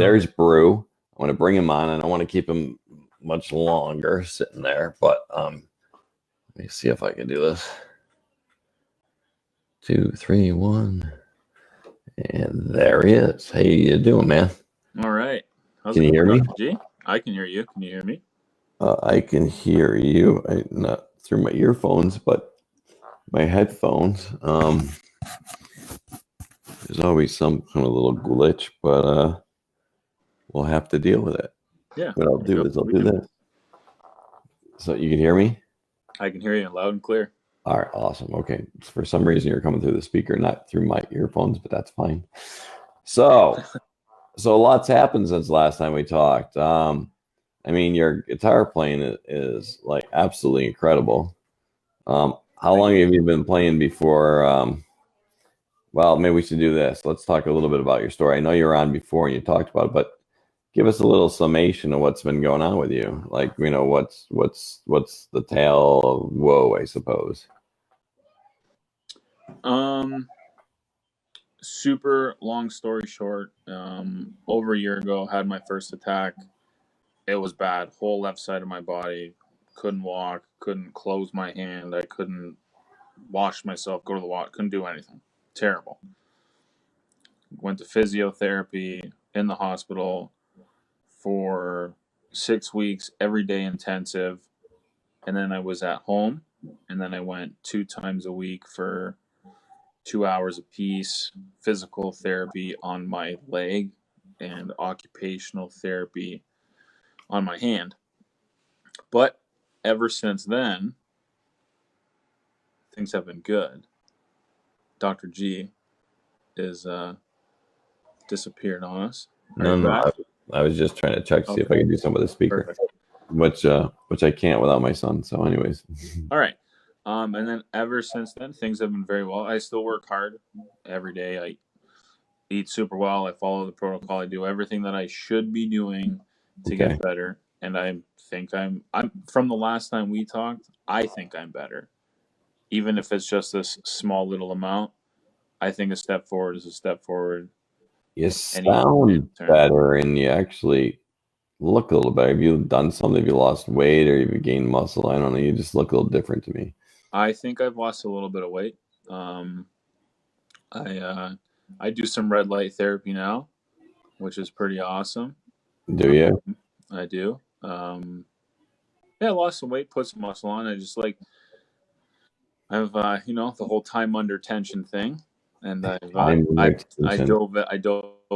there's Brew. I want to bring him on. I don't want to keep him much longer sitting there, but let me see if I can do this. 2, 3, 1, and there he is. How you doing, man? All right. Can you hear me? Dr. G? I can hear you. Can you hear me? I can hear you. Not through my earphones, but my headphones. There's always some kind of little glitch, but we'll have to deal with it. Yeah. What I'll do is I'll do this. So you can hear me? I can hear you loud and clear. All right, awesome. Okay. For some reason you're coming through the speaker, not through my earphones, but that's fine. So lots happened since last time we talked. I mean, your guitar playing is like absolutely incredible. How long have you been playing before? Well, maybe we should do this. Let's talk a little bit about your story. I know you were on before and you talked about it, but give us a little summation of what's been going on with you. Like, you know, what's the tale of woe, I suppose. Super long story short, over a year ago, had my first attack. It was bad. Whole left side of my body. Couldn't walk. Couldn't close my hand. I couldn't wash myself, go to the water. Couldn't do anything. Terrible. Went to physiotherapy in the hospital for 6 weeks, every day intensive. And then I was at home. And then I went 2 times a week for 2 hours apiece, physical therapy on my leg and occupational therapy on my hand. But ever since then, things have been good. Dr. G is disappeared on us. No, I was just trying to check to see if I could do something with the speaker, which I can't without my son. So, anyways. All right. And then ever since then, things have been very well. I still work hard every day. I eat super well. I follow the protocol. I do everything that I should be doing to get better. And I think I'm from the last time we talked, I think I'm better. Even if it's just this small little amount, I think a step forward is a step forward. You sound better and you actually look a little better. Have you done something? Have you lost weight or have you gained muscle? I don't know. You just look a little different to me. I think I've lost a little bit of weight. I do some red light therapy now, which is pretty awesome. Do you? I do. I lost some weight, put some muscle on. I just like I've the whole time under tension thing, and I dove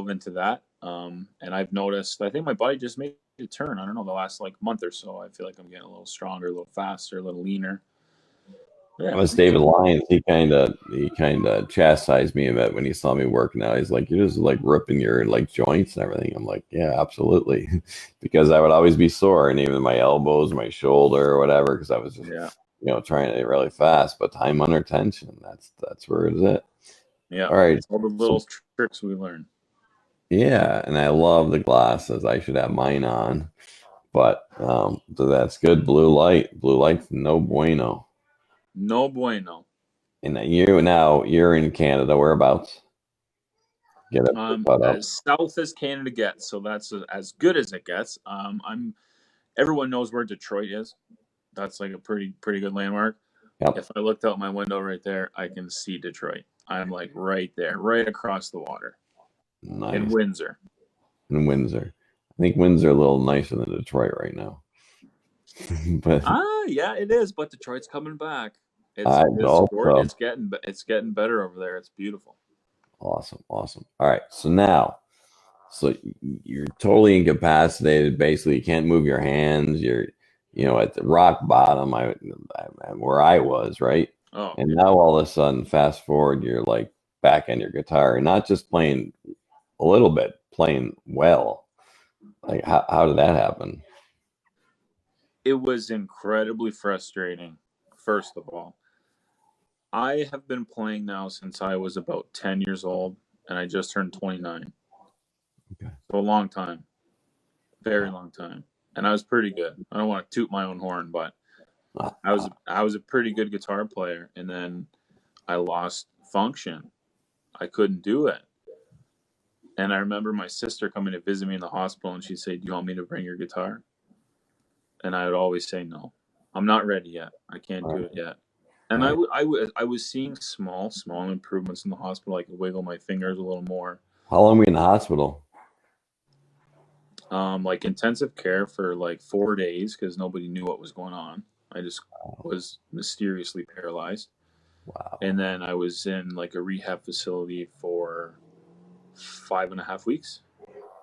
into that. And I've noticed. I think my body just made a turn. I don't know, the last month or so. I feel like I'm getting a little stronger, a little faster, a little leaner. Yeah. That was David Lyons. He kind of chastised me a bit when he saw me working out. He's like, "You're just like ripping your joints and everything." I'm like, "Yeah, absolutely," because I would always be sore, and even my elbows, my shoulder, or whatever, because I was just trying to really fast. But time under tension, that's where it's at. Yeah. All right. All the little tricks we learn. Yeah, and I love the glasses. I should have mine on, but so that's good. Blue light, no bueno. No bueno. And you're in Canada. Whereabouts? As south as Canada gets, so that's as good as it gets. Everyone knows where Detroit is. That's like a pretty good landmark. Yep. If I looked out my window right there, I can see Detroit. I'm like right there, right across the water. Nice. In Windsor. I think Windsor a little nicer than Detroit right now. But yeah, it is. But Detroit's coming back. It's getting better over there. It's beautiful. Awesome. All right. So you're totally incapacitated. Basically, you can't move your hands. You're, at the rock bottom. Where I was, right? Oh. And now all of a sudden, fast forward, you're like back on your guitar, and not just playing a little bit, playing well. Like, how did that happen? It was incredibly frustrating. First of all, I have been playing now since I was about 10 years old, and I just turned 29. Okay. So a long time. Very long time. And I was pretty good. I don't want to toot my own horn, but I was a pretty good guitar player, and then I lost function. I couldn't do it. And I remember my sister coming to visit me in the hospital, and she'd say, "Do you want me to bring your guitar?" And I would always say, "No, I'm not ready yet. I can't do Right. it yet." And Right. I was seeing small improvements in the hospital. I could wiggle my fingers a little more. How long were you in the hospital? Like intensive care for like 4 days because nobody knew what was going on. I just was mysteriously paralyzed. Wow. And then I was in like a rehab facility for 5.5 weeks.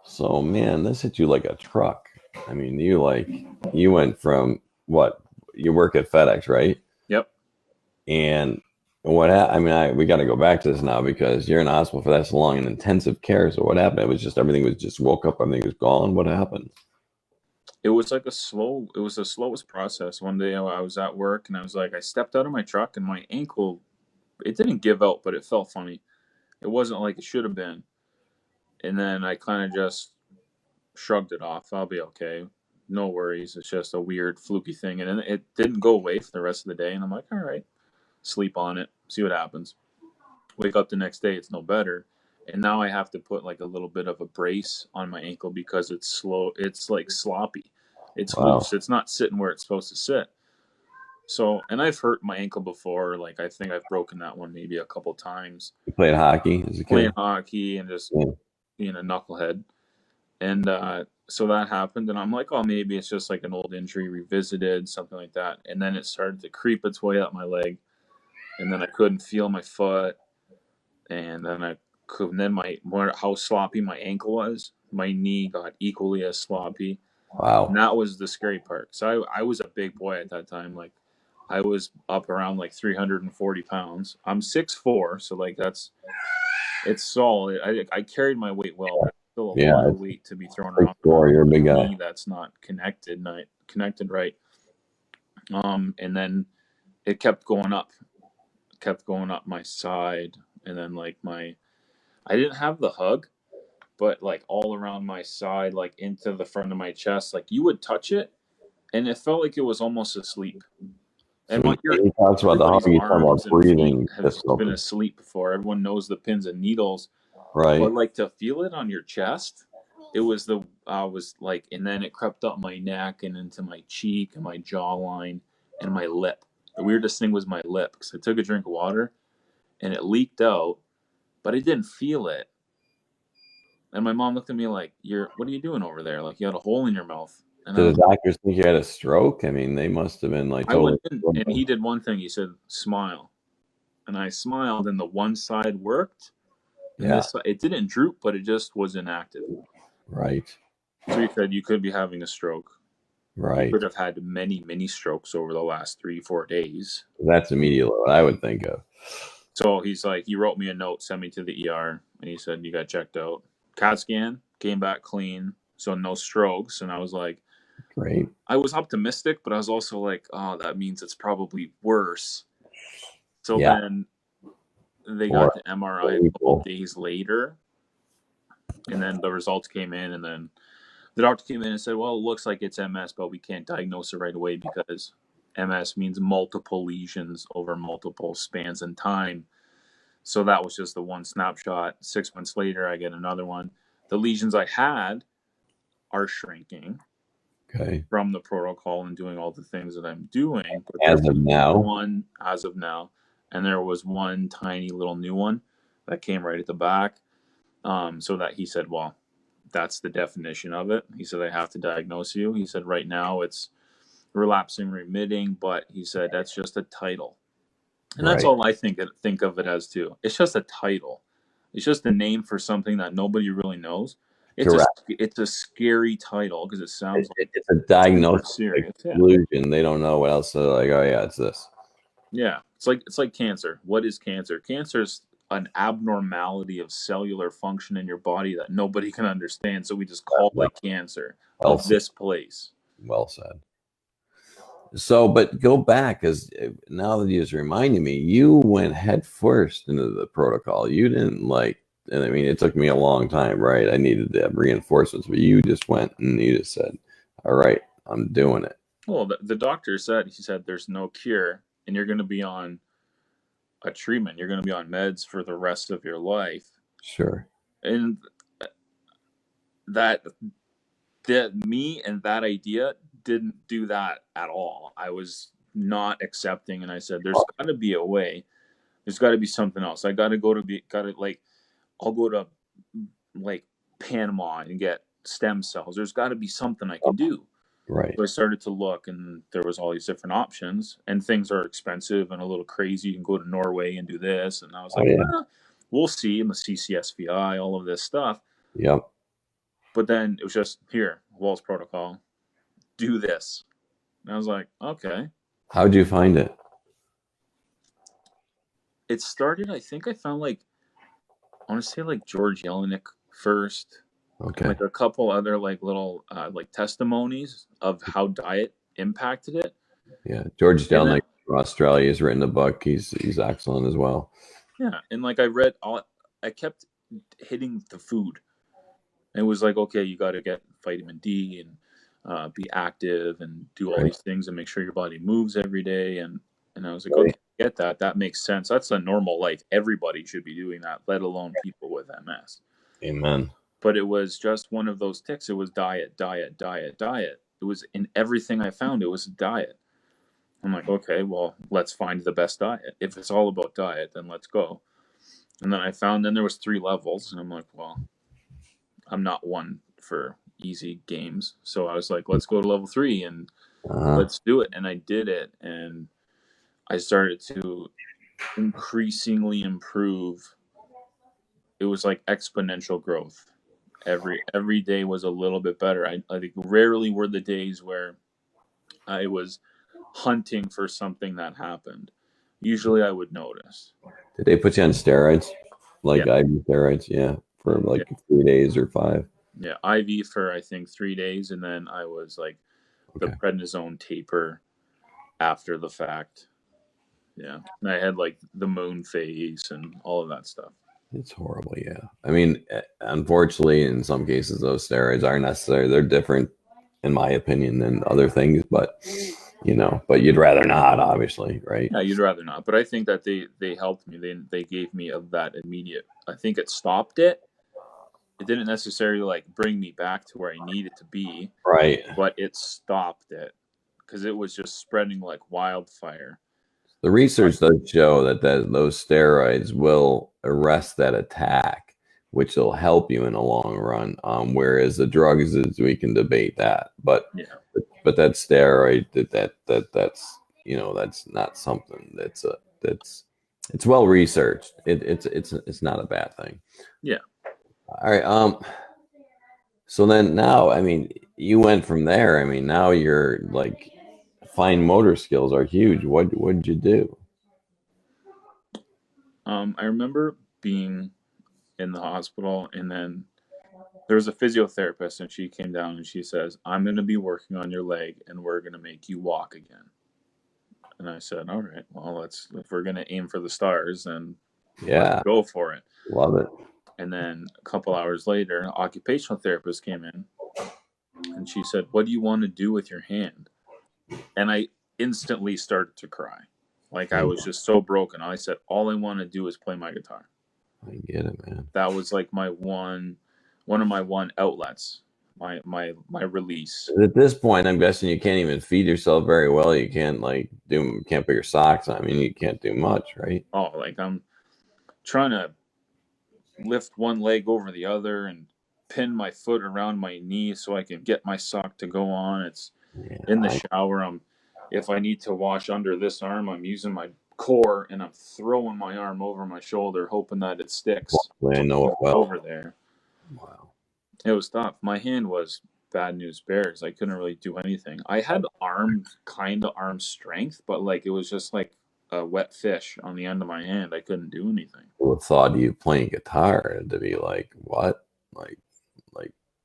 So man, this hit you like a truck. I mean, you went from what you work at FedEx, right? Yep. And I mean, we got to go back to this now because you're in the hospital for that so long in intensive care. So what happened? It was just everything was just woke up, everything was gone. What happened? It was like it was the slowest process. One day I was at work and I was like, I stepped out of my truck and my ankle, it didn't give out, but it felt funny. It wasn't like it should have been. And then I kind of just shrugged it off. I'll be okay. No worries. It's just a weird, fluky thing. And then it didn't go away for the rest of the day. And I'm like, all right, sleep on it, see what happens. Wake up the next day, it's no better. And now I have to put like a little bit of a brace on my ankle because it's slow. It's like sloppy. It's Wow. loose. It's not sitting where it's supposed to sit. So, and I've hurt my ankle before. Like I think I've broken that one maybe a couple times You played hockey as a playing kid? hockey and just Yeah. being a knucklehead. And so that happened, and I'm like, oh, maybe it's just like an old injury revisited, something like that. And then it started to creep its way up my leg, and then I couldn't feel my foot, and then I could. And then how sloppy my ankle was, my knee got equally as sloppy, and Wow. that was the scary part. So I was a big boy at that time, like I was up around like 340 pounds. I'm 6'4", so like it's solid. I carried my weight well, but it's still a lot Yeah, of it's weight to be thrown big around on four. You're a a big guy. knee that's not connected right. And then it kept going up my side, and then like I didn't have the hug, but like all around my side, like into the front of my chest, like you would touch it, and it felt like it was almost asleep. So And when he talks about the everybody's hug, he's talking arms about and feet breathing have been difficulty, asleep before. Everyone knows the pins and needles. right? But like to feel it on your chest, it was the I was like, and then it crept up my neck and into my cheek and my jawline and my lip. The weirdest thing was my lip because I took a drink of water and it leaked out, but I didn't feel it. And my mom looked at me like, what are you doing over there? Like you had a hole in your mouth." And I Did was, the doctors think you had a stroke? I mean, they must have been like I went totally. in, and he did one thing. He said, "Smile," and I smiled, and the one side worked, and Yeah, this it didn't droop, but it just was inactive. right, So he said, "You could be having a stroke. You right. could have had many, many strokes over the last 3, 4 days." That's immediately what I would think of. So he's like, he wrote me a note, sent me to the ER, and he said, "You got checked out. CAT scan came back clean, so no strokes." And I was like, Great. I was optimistic, but I was also like, oh, that means it's probably worse. So Yeah, then they or got the MRI a couple people. days later, and then the results came in, and then the doctor came in and said, "Well, it looks like it's MS, but we can't diagnose it right away because MS means multiple lesions over multiple spans in time." So that was just the one snapshot. 6 months later, I get another one. The lesions I had are shrinking Okay. from the protocol and doing all the things that I'm doing. But there As of was now, one as of now, and there was one tiny little new one that came right at the back. So that he said, well, that's the definition of it. He said, I have to diagnose you. He said, right now it's relapsing remitting, but he said, that's just a title. And that's right? all I think of it as too. It's just a title. It's just a name for something that nobody really knows. Correct. It's a scary title because it sounds like It's a super diagnostic serious. Yeah. exclusion. They don't know what else. They're like, oh yeah, it's this. Yeah. It's like cancer. What is cancer? Cancer is an abnormality of cellular function in your body that nobody can understand. So we just call Well, it cancer well of said. this place. Well said. So, but go back because now that you just reminded me, you went head first into the protocol. You didn't like, and I mean, it took me a long time, right? I needed the reinforcements, but you just went and you just said, all right, I'm doing it. Well, the doctor said, he said, there's no cure and you're going to be on a treatment. You're going to be on meds for the rest of your life. Sure. And me and that idea didn't do that at all. I was not accepting, and I said, "There's got to be a way. There's got to be something else. I got to like I'll go to like Panama and get stem cells. There's got to be something I can do." Right. So I started to look, and there was all these different options, and things are expensive and a little crazy. You can go to Norway and do this, and I was Oh like, yeah. we'll see. And the CCSVI, all of this stuff. Yep. But then it was just here, Walls Protocol, do this. And I was like, okay. How'd you find it? It started, I think I found I want to say George Jelinek first, Okay. like a couple other little testimonies of how diet impacted it. Yeah. George And then, Delnick from Australia has written a book. He's excellent as well. yeah. And I read I kept hitting the food. And it was like, okay, you got to get vitamin D and be active and do all these things and make sure your body moves every day. And I was like, okay, get that. That makes sense. That's a normal life. Everybody should be doing that, let alone people with MS. Amen. But it was just one of those ticks. It was diet, diet, diet, diet. It was in everything I found. It was diet. I'm like, okay, well, let's find the best diet. If it's all about diet, then let's go. And then there was 3 levels. And I'm like, well, I'm not one for easy games. So I was like, let's go to level 3 and let's do it. And I did it. And I started to increasingly improve. It was like exponential growth. Every day was a little bit better. I think rarely were the days where I was hunting for something that happened. Usually I would notice. Did they put you on steroids? Like Yeah. IV steroids? Yeah. For 3 days or 5. Yeah. IV for I think 3 days. And then I was the prednisone taper after the fact. Yeah. And I had the moon phase and all of that stuff. It's horrible. Yeah. I mean, unfortunately, in some cases, those steroids are necessary. They're different, in my opinion, than other things, but but you'd rather not, obviously, right? Yeah, you'd rather not. But I think that they helped me. They gave me that immediate. I think it stopped it. It didn't necessarily bring me back to where I needed to be. Right. But it stopped it because it was just spreading like wildfire. The research does show that those steroids will arrest that attack, which will help you in the long run. Whereas the drugs, we can debate that, but that steroid that's not something that's it's well researched. It's not a bad thing. Yeah. All right. So then now, I mean, you went from there. I mean, now you're fine motor skills are huge. What did you do? I remember being in the hospital, and then there was a physiotherapist, and she came down and she says, "I'm going to be working on your leg, and we're going to make you walk again." And I said, "All right, well, if we're going to aim for the stars, then let's go for it." Love it. And then a couple hours later, an occupational therapist came in, and she said, "What do you want to do with your hand?" And I instantly started to cry. I was just so broken. I said, all I want to do is play my guitar. I get it, man. That was my one of my outlets, my release. At this point, I'm guessing you can't even feed yourself very well. You can't can't put your socks on. I mean, you can't do much, right? Oh, I'm trying to lift one leg over the other and pin my foot around my knee so I can get my sock to go on. It's in the shower. If I need to wash under this arm, I'm using my core and I'm throwing my arm over my shoulder, hoping that it sticks. I know it well. Over there. Wow. It was tough. My hand was bad news bears. I couldn't really do anything. I had arm strength, but it was just like a wet fish on the end of my hand. I couldn't do anything. Well, the thought of you playing guitar to be what? Like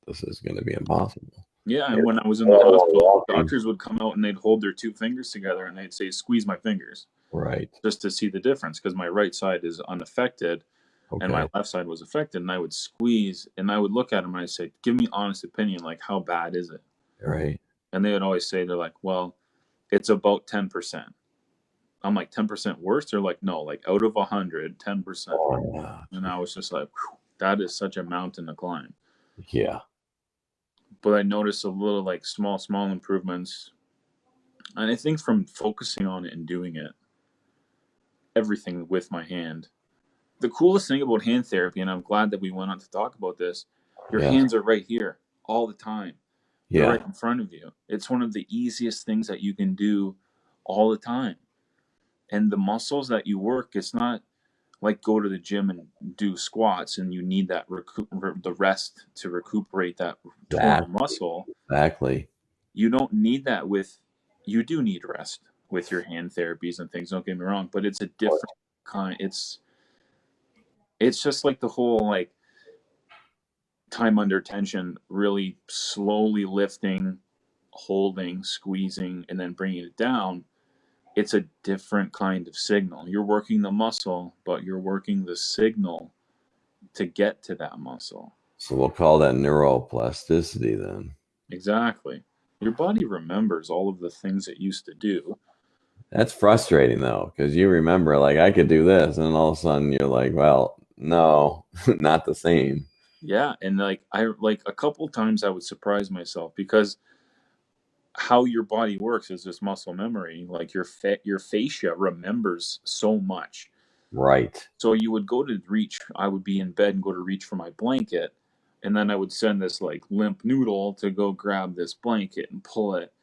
this is going to be impossible. Yeah, and when I was in the hospital, doctors would come out and they'd hold their 2 fingers together and they'd say, "Squeeze my fingers." Right. Just to see the difference, because my right side is unaffected and my left side was affected. And I would squeeze and I would look at them and I'd say, "Give me honest opinion. How bad is it?" Right. And they would always say, they're like, "Well, it's about 10%. I'm like, 10% worse? They're like, "No, out of 100, 10%. And I was just like, that is such a mountain to climb. Yeah. but I noticed a little like small improvements. And I think from focusing on it and doing it, everything with my hand. The coolest thing about hand therapy, and I'm glad that we went on to talk about this, your Yeah. hands are right here all the time. They're Yeah. right in front of you. It's one of the easiest things that you can do all the time. And the muscles that you work, it's not like go to the gym and do squats and you need that the rest to recuperate that That, torn muscle. exactly. You don't need that with, you do need rest with your hand therapies and things, don't get me wrong, but it's a different kind. It's just like the whole like time under tension, really slowly lifting, holding, squeezing, and then bringing it down. It's a different kind of signal. You're working the muscle, but you're working the signal to get to that muscle. So we'll call that neuroplasticity then. Exactly. Your body remembers all of the things it used to do. That's frustrating though, because you remember, like, I could do this, and then all of a sudden you're like, well, no, not the same. Yeah, and like I like a couple times I would surprise myself because how your body works is this muscle memory. Like your fascia remembers so much. Right. So you would go to reach, I would be in bed and go to reach for my blanket, and then I would send this like limp noodle to go grab this blanket and pull it,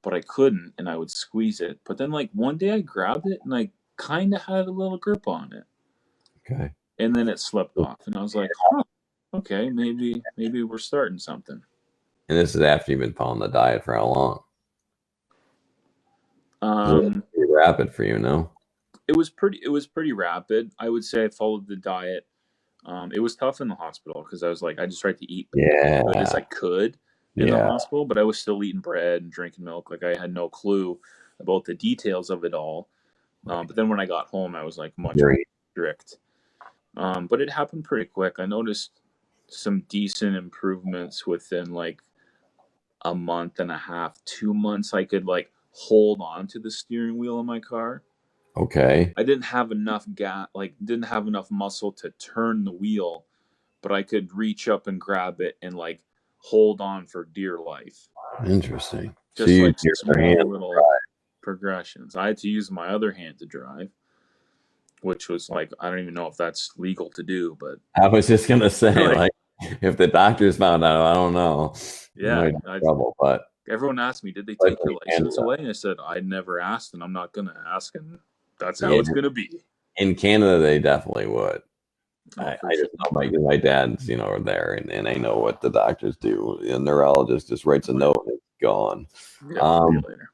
but I couldn't, and I would squeeze it. But then like one day I grabbed it and I kind of had a little grip on it, Okay. and then it slipped off, and I was like, huh, okay, maybe we're starting something. And this is after you've been following the diet for how long? 'Cause it was Um, pretty rapid for you, no? it was pretty rapid. I would say I followed the diet. It was tough in the hospital because I was like, I just tried to eat as good as Yeah. I could in the Yeah. hospital, but I was still eating bread and drinking milk. Like I had no clue about the details of it all. Right. But then when I got home, I was like much more Very strict. But it happened pretty quick. I noticed some decent improvements within like a month and a half, 2 months. I could like hold on to the steering wheel of my car. okay. I didn't have enough like didn't have enough muscle to turn the wheel, but I could reach up and grab it and like hold on for dear life. Interesting. So Just you use like your hand. small little progressions. I had to use my other hand to drive, which was like I don't even know if that's legal to do, but I was just gonna say, like like, if the doctors found out, I don't know, you yeah, might have trouble, but everyone asked me, did they take especially your in license Canada. away? And I said I never asked, and I'm not gonna ask, and that's how Yeah, it's gonna be. in Canada they definitely would. Oh, I, for I sure. just know my dad's, are there, and I know what the doctors do. The neurologist just writes a note and it's gone. Yep. See you Um, later.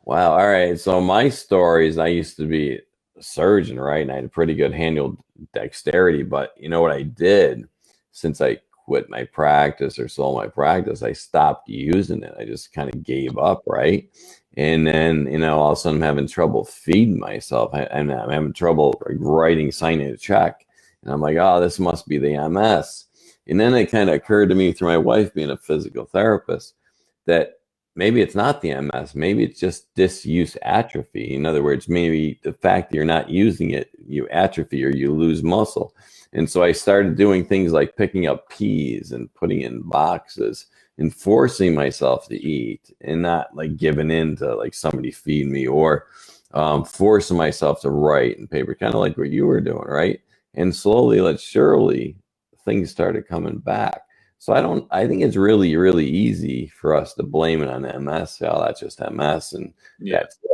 wow. All right. So my stories, I used to be a surgeon, right? And I had a pretty good handle dexterity, but you know what I did since I quit my practice or sold my practice, I stopped using it. I just kind of gave up, right? And then, all of a sudden I'm having trouble feeding myself. I'm having trouble like, writing, signing a check. And I'm like, oh, this must be the MS. And then it kind of occurred to me through my wife being a physical therapist that maybe it's not the MS. Maybe it's just disuse atrophy. In other words, maybe the fact that you're not using it, you atrophy or you lose muscle. And so I started doing things like picking up peas and putting in boxes and forcing myself to eat and not like giving in to like somebody feed me or forcing myself to write in paper, kind of like what you were doing, right? And slowly, but surely, things started coming back. So I think it's really, really easy for us to blame it on MS. Oh, that's just MS and Yeah. that's it.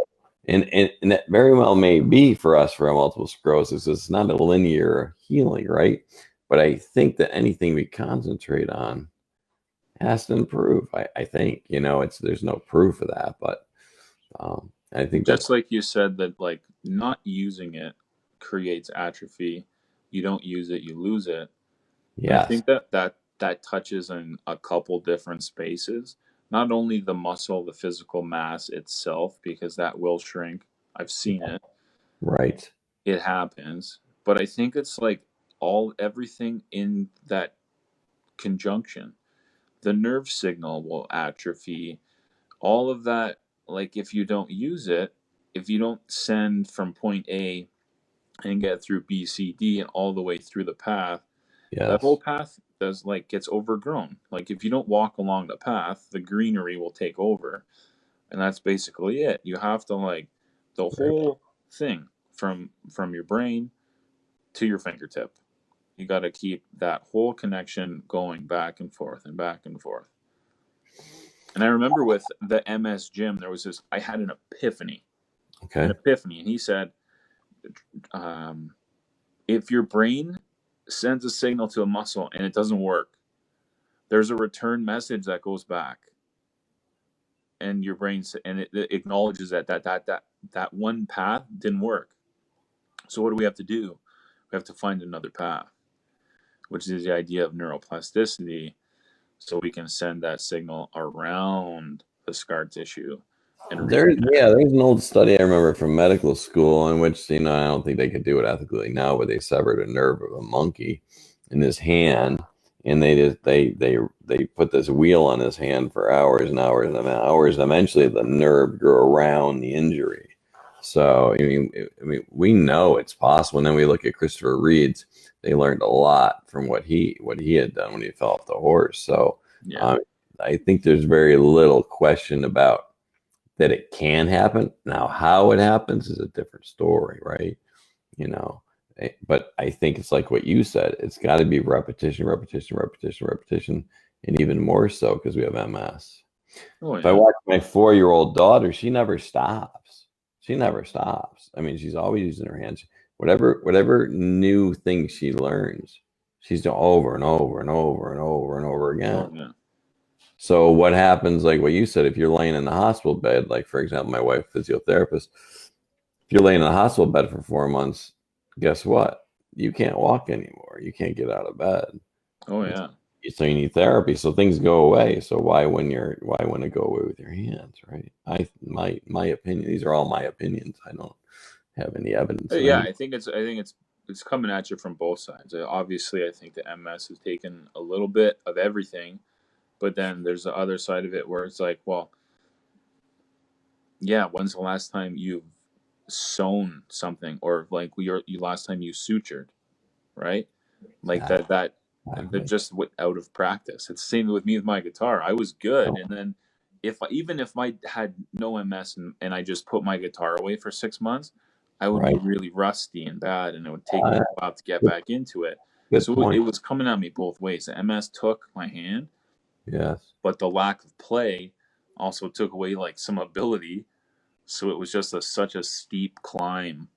And that very well may be for us for multiple sclerosis. It's not a linear healing, right? But I think that anything we concentrate on has to improve. I think, there's no proof of that, but I think that's Just like you said that like not using it creates atrophy. You don't use it, you lose it. And I yes, think that touches in a couple different spaces. Not only the muscle, the physical mass itself, because that will shrink. I've seen it. right. It happens. But I think it's like everything in that conjunction. The nerve signal will atrophy. All of that, like if you don't use it, if you don't send from point A and get through B, C, D, and all the way through the path, that whole Yes, path that's like gets overgrown. Like if you don't walk along the path, the greenery will take over, and that's basically it. You have to like the whole thing from your brain to your fingertip. You got to keep that whole connection going back and forth and back and forth. And I remember with the MS gym, there was this. I had an epiphany, Okay. and he said, um, if your brain sends a signal to a muscle and it doesn't work, there's a return message that goes back, and your brain it acknowledges that one path didn't work. So what do we have to do? We have to find another path, which is the idea of neuroplasticity, so we can send that signal around the scar tissue and There's an old study I remember from medical school in which, I don't think they could do it ethically now, but they severed a nerve of a monkey in his hand, and they put this wheel on his hand for hours and hours and hours. And eventually, the nerve grew around the injury. So we know it's possible. And then we look at Christopher Reed's. They learned a lot from what he had done when he fell off the horse. So yeah. I think there's very little question about that it can happen. Now, how it happens is a different story, right? But I think it's like what you said. It's got to be repetition, repetition, repetition, repetition, and even more so because we have MS. Oh, If I yeah. watch my 4-year-old daughter, she never stops. She never stops. I mean, she's always using her hands. Whatever new thing she learns, she's doing over and over and over and over and over again. Oh, yeah. So what happens, like what you said, if you're laying in the hospital bed, like for example, my wife, physiotherapist, if you're laying in the hospital bed for 4 months, guess what? You can't walk anymore. You can't get out of bed. Oh, yeah. So you need therapy. So things go away. So why wouldn't it go away with your hands, right? My opinion. These are all my opinions. I don't have any evidence. Yeah, I think it's coming at you from both sides. Obviously, I think the MS has taken a little bit of everything, but then there's the other side of it where it's like, well, yeah, when's the last time you've sewn something, or like you last time you sutured, right? Like that they're just out of practice. It's the same with me with my guitar. I was good, and then even if I had no MS and I just put my guitar away for 6 months, I would be really rusty and bad, and it would take me a while to get back into it. So it was coming at me both ways. The MS took my hand, yes, but the lack of play also took away like some ability. So it was just such a steep climb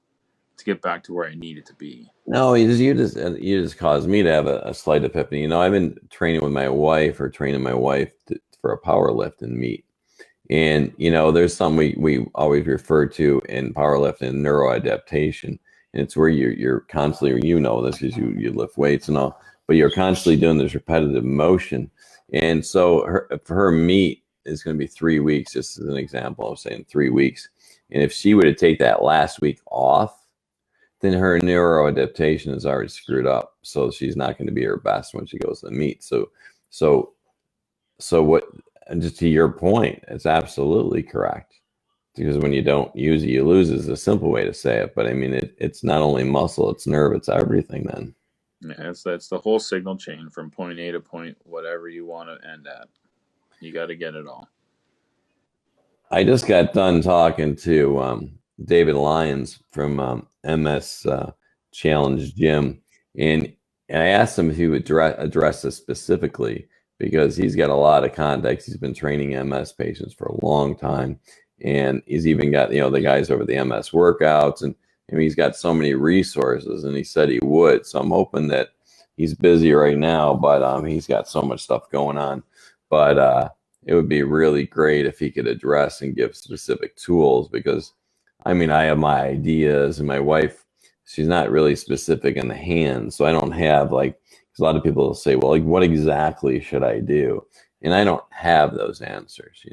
to get back to where I needed to be. No, you just caused me to have a slight epiphany. I've been training my wife for a power lift and meet. And there's some we always refer to in powerlifting, neuroadaptation, and it's where you're constantly, this because you lift weights and all, but you're constantly doing this repetitive motion. And so for her meet is going to be 3 weeks, just as an example. I was saying 3 weeks, and if she were to take that last week off, then her neuroadaptation is already screwed up. So she's not going to be her best when she goes to the meet. So what? And just to your point, it's absolutely correct. Because when you don't use it, you lose is a simple way to say it. But I mean, it's not only muscle, it's nerve, it's everything then. Yeah, that's the whole signal chain from point A to point whatever you want to end at. You got to get it all. I just got done talking to David Lyons from MS Challenge Gym, and I asked him if he would address this specifically because he's got a lot of context. He's been training MS patients for a long time, and he's even got the guys over the MS workouts, and he's got so many resources. And he said he would, so I'm hoping that he's busy right now, but he's got so much stuff going on. But it would be really great if he could address and give specific tools because, I mean, I have my ideas, and my wife, she's not really specific in the hands, so I don't have because a lot of people will say, well, like, what exactly should I do? And I don't have those answers,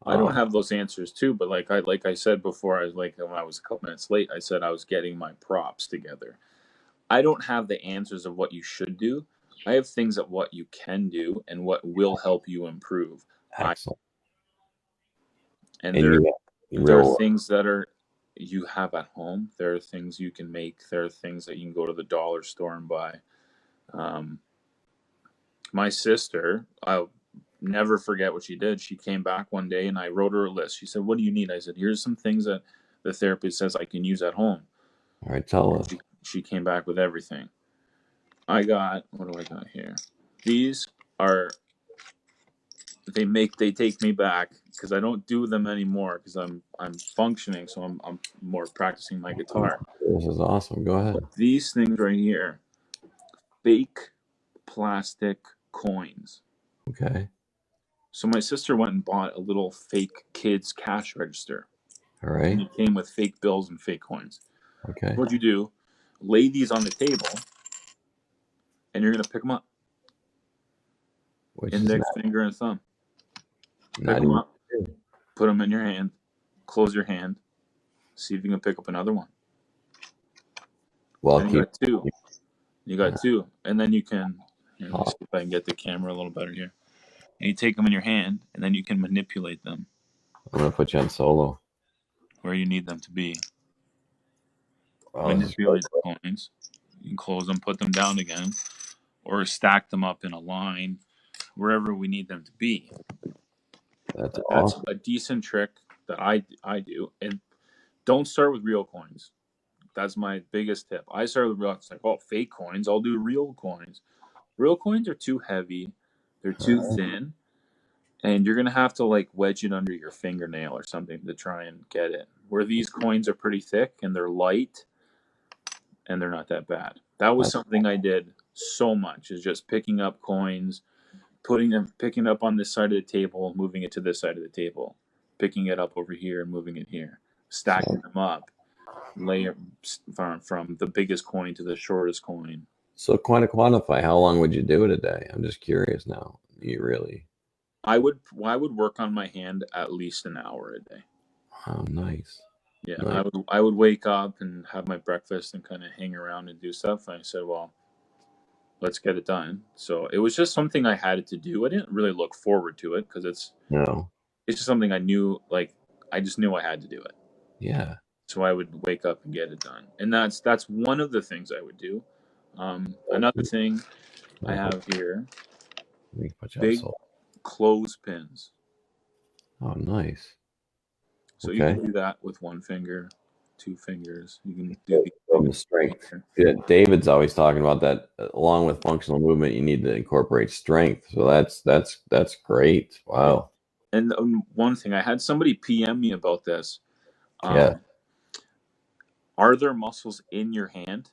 I don't have those answers too, but like I said before, I was like when I was a couple minutes late, I said I was getting my props together. I don't have the answers of what you should do. I have things of what you can do and what will help you improve. Excellent. And there are things that you have at home. There are things you can make. There are things that you can go to the dollar store and buy. My sister, I'll never forget what she did. She came back one day and I wrote her a list. She said, "What do you need?" I said, "Here's some things that the therapist says I can use at home." All right, tell And us. she came back with everything. I got, what do I got here? These are, they take me back because I don't do them anymore because I'm functioning, so I'm more practicing my guitar. This is awesome. Go ahead. But these things right here, fake plastic coins. Okay. So my sister went and bought a little fake kids cash register, All and right. it came with fake bills and fake coins. Okay. What'd you do? Lay these on the table, and you're gonna pick them up. Which is Index finger and thumb. Pick not them even. up. Put them in your hand. Close your hand. See if you can pick up another one. Well, And you keep. got two. You got two, and then you can. Here, let me Oh, see if I can get the camera a little better here. And you take them in your hand, and then you can manipulate them I'm gonna put you on solo. where you need them to be. Wow, this is really Manipulate the coins. You can close them, put them down again, or stack them up in a line wherever we need them to be. That's That's awesome. a decent trick that I do. And don't start with real coins. That's my biggest tip. I start with real. It's like, oh, fake coins. I'll do real coins. Real coins are too heavy. They're too thin, and you're gonna have to like wedge it under your fingernail or something to try and get it. Where these coins are pretty thick and they're light and they're not that bad. That was That's something I did so much, is just picking up coins, picking it up on this side of the table, moving it to this side of the table, picking it up over here and moving it here, stacking them up, layer from the biggest coin to the shortest coin. so quantify. How long would you do it a day? I'm just curious now. You really? I would work on my hand at least an hour a day. Oh, nice. Yeah, Nice. I would wake up and have my breakfast and kind of hang around and do stuff. And I said, well, let's get it done. So it was just something I had to do. I didn't really look forward to it because No. it's just something I knew. Like, I just knew I had to do it. Yeah. So I would wake up and get it done. And that's one of the things I would do. Another thing I have here, Let me put you on big solo. clothespins. Oh, nice. So you Okay. can do that with one finger, two fingers. You can do these From big the strength. Yeah, David's always talking about that. Along with functional movement, you need to incorporate strength. So that's great. Wow. And one thing, I had somebody PM me about this. Yeah. Um, are there muscles in your hand?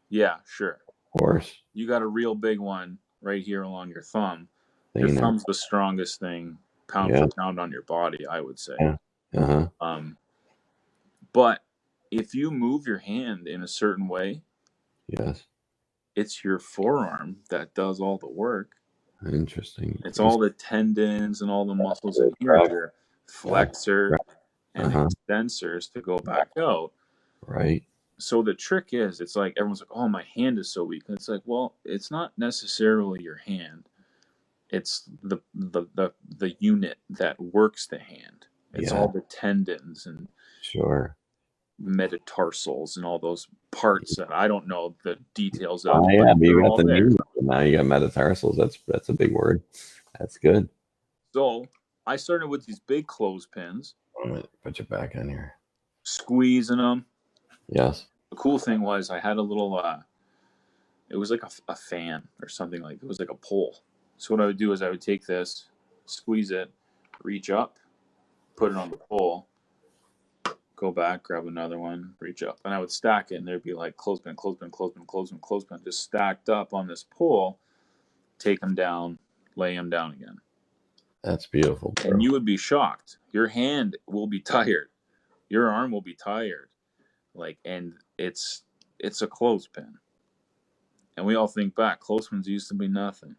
Yeah, sure. Of course. You got a real big one right here along your thumb. Your They know. thumb's the strongest thing pound Yeah. for pound on your body, I would say. Yeah. Uh huh. Um, but if you move your hand in a certain way, Yes. it's your forearm that does all the work. Interesting. It's all the tendons and all the muscles in here, Correct. your Yeah. flexor Uh and huh. extensors to go back out. Right. So the trick is, it's like everyone's like, "Oh, my hand is so weak." And it's like, well, it's not necessarily your hand. It's the unit that works the hand. It's Yeah. all the tendons and Sure. metatarsals and all those parts that I don't know the details of, Oh but yeah, but you they're got all the there. knee. Now you got metatarsals. That's a big word. That's good. So I started with these big clothespins, I'm gonna put you back in here. squeezing them. Yes. The cool thing was I had a little, it was like a fan or something, like it was like a pole. So what I would do is I would take this, squeeze it, reach up, put it on the pole, go back, grab another one, reach up, and I would stack it, and there'd be like clothespin, clothespin, clothespin, clothespin, clothespin, just stacked up on this pole. Take them down, lay them down again, That's beautiful, bro. and you would be shocked. Your hand will be tired, your arm will be tired, like, and it's a clothespin. And we all think back, clothespins used to be nothing.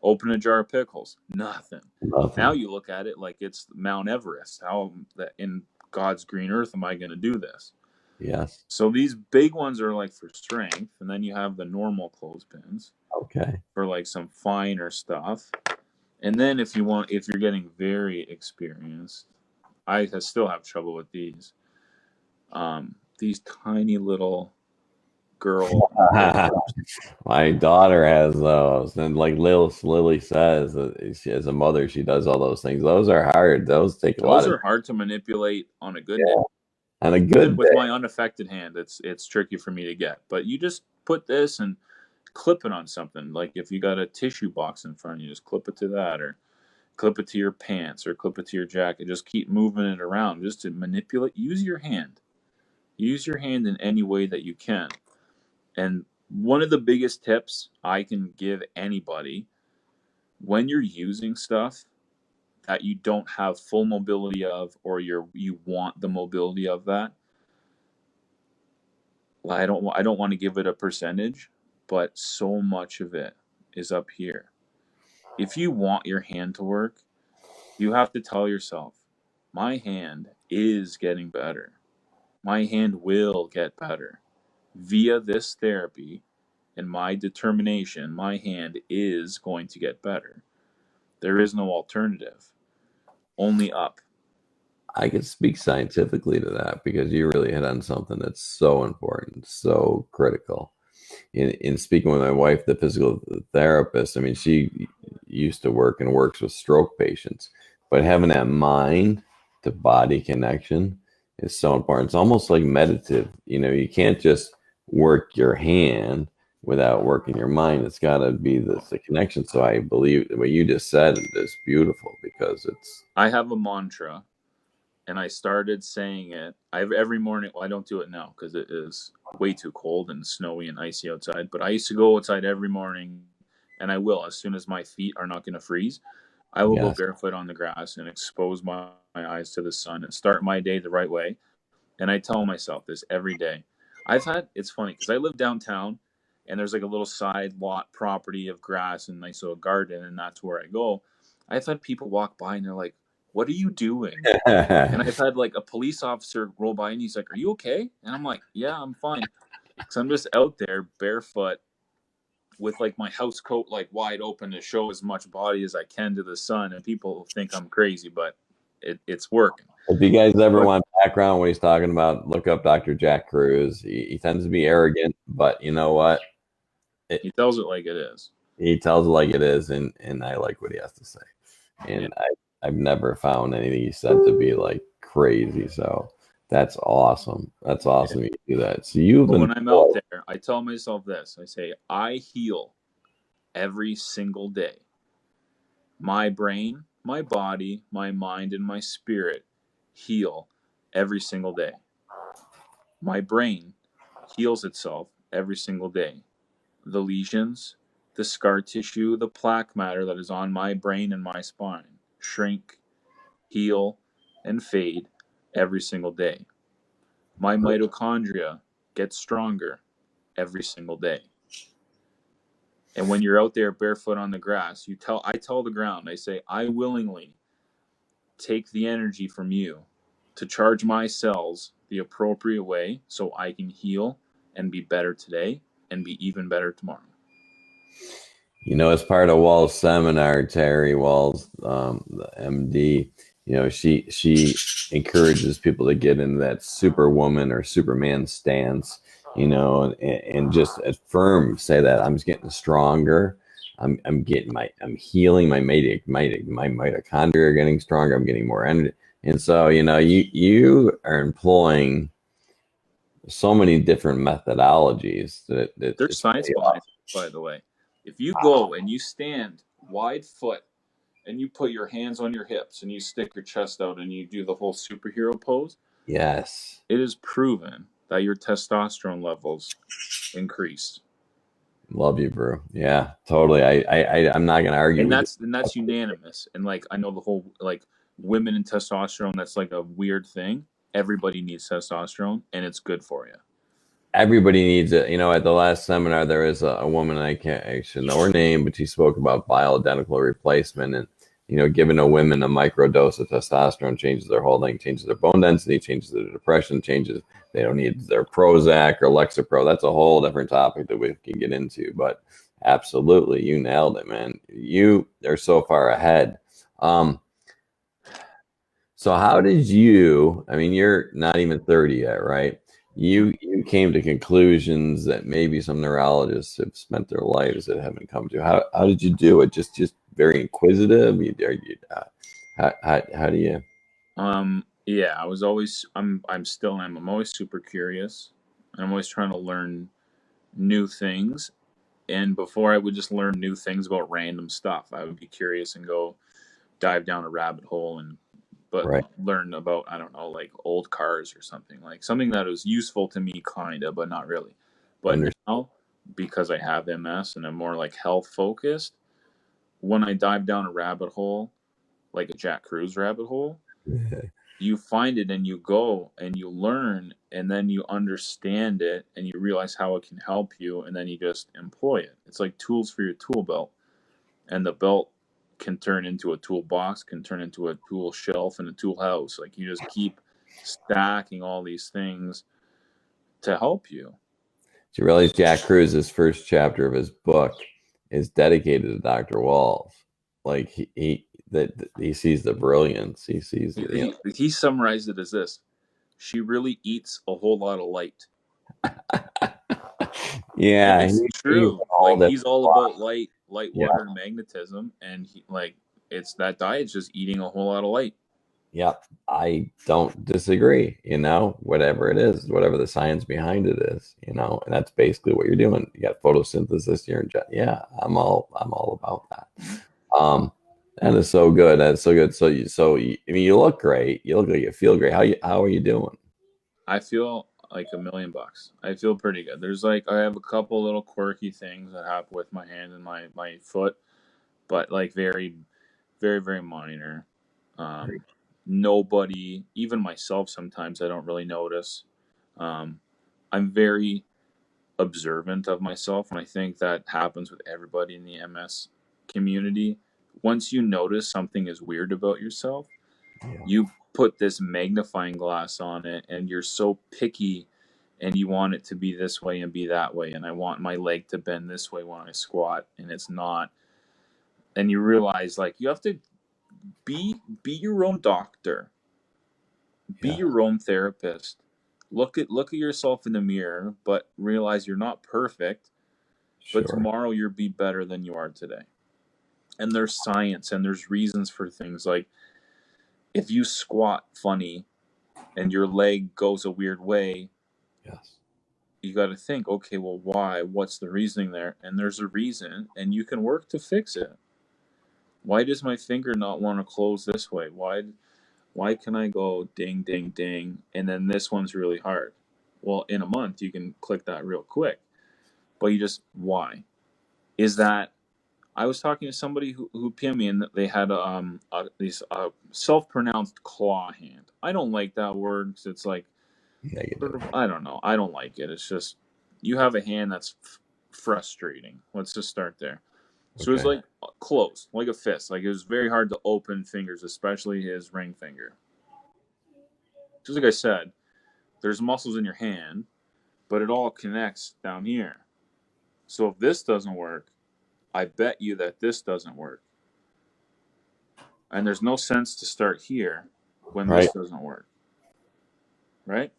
Open a jar of pickles, nothing. Nothing. Now you look at it like it's Mount Everest. How in God's green earth am I going to do this? Yes. So these big ones are like for strength, and then you have the normal clothespins Okay. for like some finer stuff. And then if you're getting very experienced, I still have trouble with these. These tiny little girl lifters. My daughter has those, and like Lily says, she as a mother, she does all those things. Those are hard. Those take a lot Those of are hard to manipulate on a good day. yeah. On a Even good with day. my unaffected hand, it's tricky for me to get. But you just put this and clip it on something. Like if you got a tissue box in front of you, just clip it to that, or clip it to your pants, or clip it to your jacket. Just keep moving it around just to manipulate. Use your hand. Use your hand in any way that you can. And one of the biggest tips I can give anybody when you're using stuff that you don't have full mobility of, or you want the mobility of that, I don't want to give it a percentage, but so much of it is up here. If you want your hand to work, you have to tell yourself, my hand is getting better. My hand will get better. Via this therapy and my determination, my hand is going to get better. There is no alternative, only up. I could speak scientifically to that because you really hit on something that's so important, so critical. In speaking with my wife, the physical therapist, I mean, she used to work and works with stroke patients, but having that mind to body connection is so important. It's almost like meditative. You can't just work your hand without working your mind. It's got to be the connection. So I believe what you just said is beautiful because it's I have a mantra, and I started saying it every morning. Well, I don't do it now because it is way too cold and snowy and icy outside. But I used to go outside every morning, and I will as soon as my feet are not going to freeze. I will go yes. barefoot on the grass and expose my eyes to the sun and start my day the right way. And I tell myself this every day. It's funny because I live downtown, and there's like a little side lot property of grass and nice little garden, and that's where I go. I've had people walk by and they're like, "What are you doing?" And I've had like a police officer roll by and he's like, "Are you okay?" And I'm like, "Yeah, I'm fine." Because I'm just out there barefoot with like my house coat like wide open to show as much body as I can to the sun. And people think I'm crazy, but it's working. If you guys ever But want background what he's talking about, look up Dr. Jack Cruz. He tends to be arrogant, but you know what? he tells it like it is. He tells it like it is, and I like what he has to say. Yeah. And I've never found anything he said to be like crazy. So that's awesome. That's awesome you do that. So you've But been when I'm out there, I tell myself this. I say, I heal every single day. My brain, my body, my mind, and my spirit heal every single day. My brain heals itself every single day. The lesions, the scar tissue, the plaque matter that is on my brain and my spine shrink, heal, and fade every single day. My mitochondria get stronger every single day. And when you're out there barefoot on the grass, I tell the ground, I say, I willingly take the energy from you to charge my cells the appropriate way so I can heal and be better today and be even better tomorrow. as part of Wall's seminar, Terry Walls, the MD, she encourages people to get into that superwoman or superman stance, and just affirm, say that I'm just getting stronger. I'm healing my mitochondria are getting stronger. I'm getting more energy. And so, you are employing so many different methodologies that There's science behind it, by the way. If you go and you stand wide foot and you put your hands on your hips and you stick your chest out and you do the whole superhero pose, yes. it is proven that your testosterone levels increase. Love you, bro. Yeah, totally. I'm not gonna argue And with that's unanimous. And like I know the whole like women and testosterone, that's like a weird thing. Everybody needs testosterone and it's good for you. everybody needs it. At the last seminar, there is a woman, I should know her name, but she spoke about bioidentical replacement and, giving a women a micro dose of testosterone changes their whole thing, changes their bone density, changes their depression, they don't need their Prozac or Lexapro. That's a whole different topic that we can get into, but absolutely, you nailed it, man. You are so far ahead. So how did I mean, you're not even 30 yet, right? you came to conclusions that maybe some neurologists have spent their lives that haven't come to. How did you do it? Just very inquisitive. How do you? Yeah, I was always I'm still am. I'm always super curious. I'm always trying to learn new things. And before I would just learn new things about random stuff, I would be curious and go dive down a rabbit hole and but Right. learn about, I don't know, like old cars or something, like something that was useful to me kinda, but not really. But Under, now, because I have MS and I'm more like health focused, when I dive down a rabbit hole, like a Jack Cruz rabbit hole, you find it and you go and you learn and then you understand it and you realize how it can help you and then you just employ it. It's like tools for your tool belt. And the belt can turn into a toolbox, can turn into a tool shelf and a tool house. Like you just keep stacking all these things to help you. Do you realize Jack Cruz's first chapter of his book is dedicated to Dr. Walls? Like he sees the brilliance. He sees He summarized it as this: she really eats a whole lot of light. And yeah, it's he's true. all Like that. he's all about light, Yeah, water, and magnetism, and he like it's that diet's just eating a whole lot of light. yeah. I don't disagree. Whatever it is, whatever the science behind it is, and that's basically what you're doing. You got photosynthesis. Yeah. I'm all about that. Um, that is so good. That's so good. I mean, you look great. You look like you feel great. How are you doing? I feel like $1,000,000. I feel pretty good. There's like I have a couple little quirky things that happen with my hand and my foot, but like very, very, very minor. Um, Nobody, even myself, sometimes I don't really notice. Um, I'm very observant of myself, and I think that happens with everybody in the MS community. Once you notice something is weird about yourself, Yeah, you put this magnifying glass on it and you're so picky and you want it to be this way and be that way, and I want my leg to bend this way when I squat and it's not. And you realize like you have to be your own doctor, be yeah, your own therapist. Look at yourself in the mirror, but realize you're not perfect, but sure. tomorrow you'll be better than you are today. And there's science and there's reasons for things, like if you squat funny and your leg goes a weird way, Yes. you got to think, okay, well, why? What's the reasoning there? And there's a reason, and you can work to fix it. Why does my finger not want to close this way? Why can I go ding, ding, ding, and then this one's really hard? Well, in a month, you can click that real quick. But you just, why? Is that, I was talking to somebody who PM'd me and they had these self-pronounced claw hand. I don't like that word because it's like, sort Negative. of, I don't know. I don't like it. It's just, you have a hand that's frustrating. Let's just start there. So it was Okay. like closed, like a fist. Like it was very hard to open fingers, especially his ring finger. Just like I said, there's muscles in your hand, but it all connects down here. So if this doesn't work, I bet you that this doesn't work. And there's no sense to start here when Right. this doesn't work, right?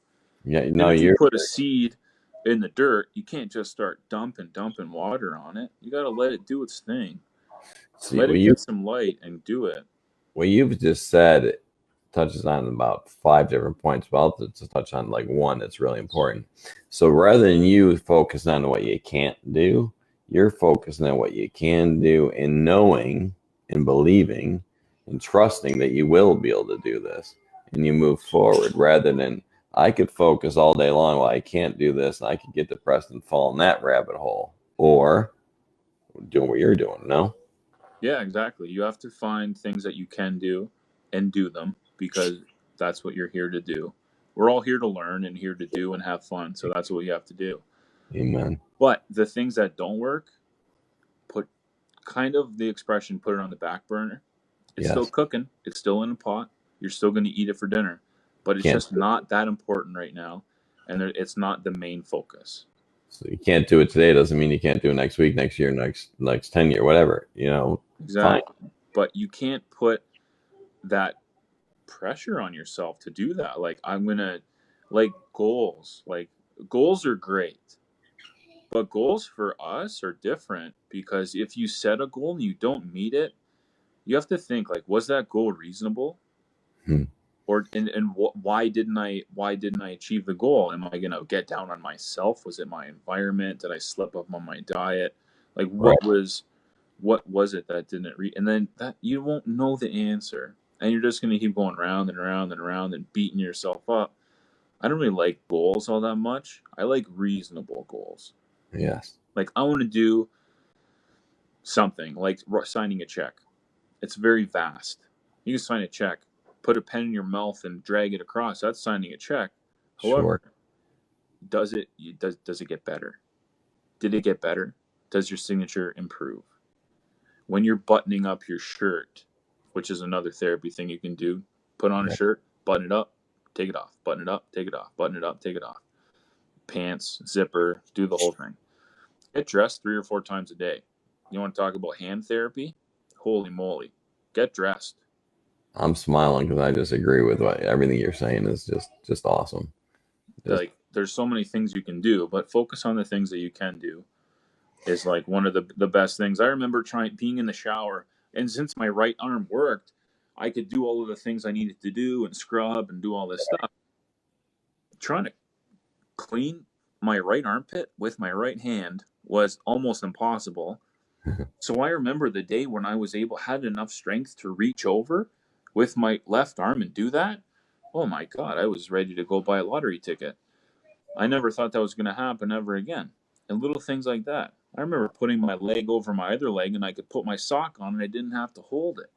Yeah. And No, if you you're put a seed in the dirt, you can't just start dumping water on it. You got to let it do its thing. see Let it get some light and do it. what you've just said touches on about five different points, but I'll just touch on like one that's really important. So rather than you focus on what you can't do, you're focusing on what you can do and knowing and believing and trusting that you will be able to do this, and you move forward rather than I could focus all day long, well, I can't do this, and I could get depressed and fall in that rabbit hole, or doing what you're doing. No. Yeah, exactly. You have to find things that you can do and do them because that's what you're here to do. We're all here to learn and here to do and have fun. So that's what you have to do. Amen. But the things that don't work, put kind of the expression, put it on the back burner. It's still Yes. cooking, it's still in a pot. You're still going to eat it for dinner, but it's Can't. just not that important right now. And it's not the main focus. So you can't do it today doesn't mean you can't do it next week, next year, next 10 year, whatever. Fine. Exactly. But you can't put that pressure on yourself to do that. Like, Like goals are great, but goals for us are different because if you set a goal and you don't meet it, you have to think like, was that goal reasonable? Hmm. Or why didn't I achieve the goal? Am I gonna get down on myself? Was it my environment? Did I slip up on my diet? Like Right. what was it that didn't and then that you won't know the answer, and you're just gonna keep going round and around and around and beating yourself up. I don't really like goals all that much. I like reasonable goals. Yes. Like I want to do something like signing a check. It's very vast. You can sign a check, put a pen in your mouth and drag it across. That's signing a check. Sure. However, does it get better? Did it get better? Does your signature improve? When you're buttoning up your shirt, which is another therapy thing you can do, put on a Right. shirt, button it up, take it off, button it up, take it off, button it up, take it off. Pants, zipper, do the whole thing. Get dressed 3 or 4 times a day. You want to talk about hand therapy? Holy moly. Get dressed. I'm smiling because I just agree with everything you're saying is just awesome. Just Like there's so many things you can do, but focus on the things that you can do is like one of the best things. I remember trying being in the shower, and since my right arm worked, I could do all of the things I needed to do and scrub and do all this stuff. Trying to clean my right armpit with my right hand was almost impossible. So I remember the day when I was had enough strength to reach over with my left arm and do that. Oh my god, I was ready to go buy a lottery ticket. I never thought that was going to happen ever again. And little things like that. I remember putting my leg over my other leg and I could put my sock on and I didn't have to hold it.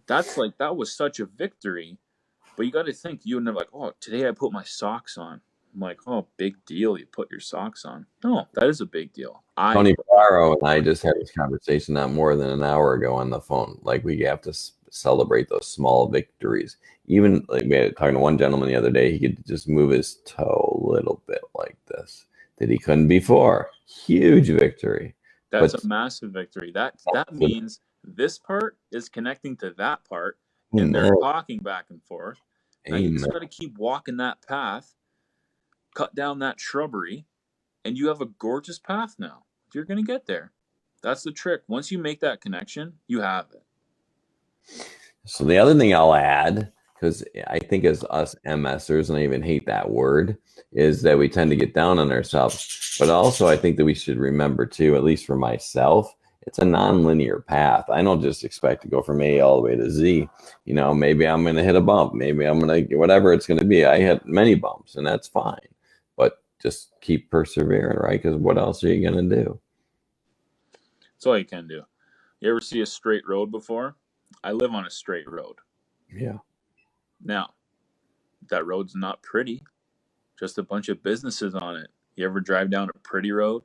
That was such a victory. But you got to think, you would never like, oh, today I put my socks on. I'm like, oh, big deal. You put your socks on. No, that is a big deal. I Tony put my Barrow and I just had this conversation not more than an hour ago on the phone. Like we have to celebrate those small victories. Even like we had talking to one gentleman the other day, he could just move his toe a little bit like this that he couldn't before. Huge victory. That's a But massive victory. That means this part is connecting to that part and they're amen, talking back and forth. Now you just amen. got to keep walking that path, cut down that shrubbery, and you have a gorgeous path now. You're going to get there. That's the trick. Once you make that connection, you have it. So the other thing I'll add, because I think as us MSers, and I even hate that word, is that we tend to get down on ourselves. But also, I think that we should remember too, at least for myself, it's a non-linear path. I don't just expect to go from A all the way to Z. You know, maybe I'm going to hit a bump. Maybe I'm going to whatever it's going to be. I hit many bumps, and that's fine. But just keep persevering, right? Because what else are you going to do? That's all you can do. You ever see a straight road before? I live on a straight road. Yeah. Now, that road's not pretty, just a bunch of businesses on it. You ever drive down a pretty road?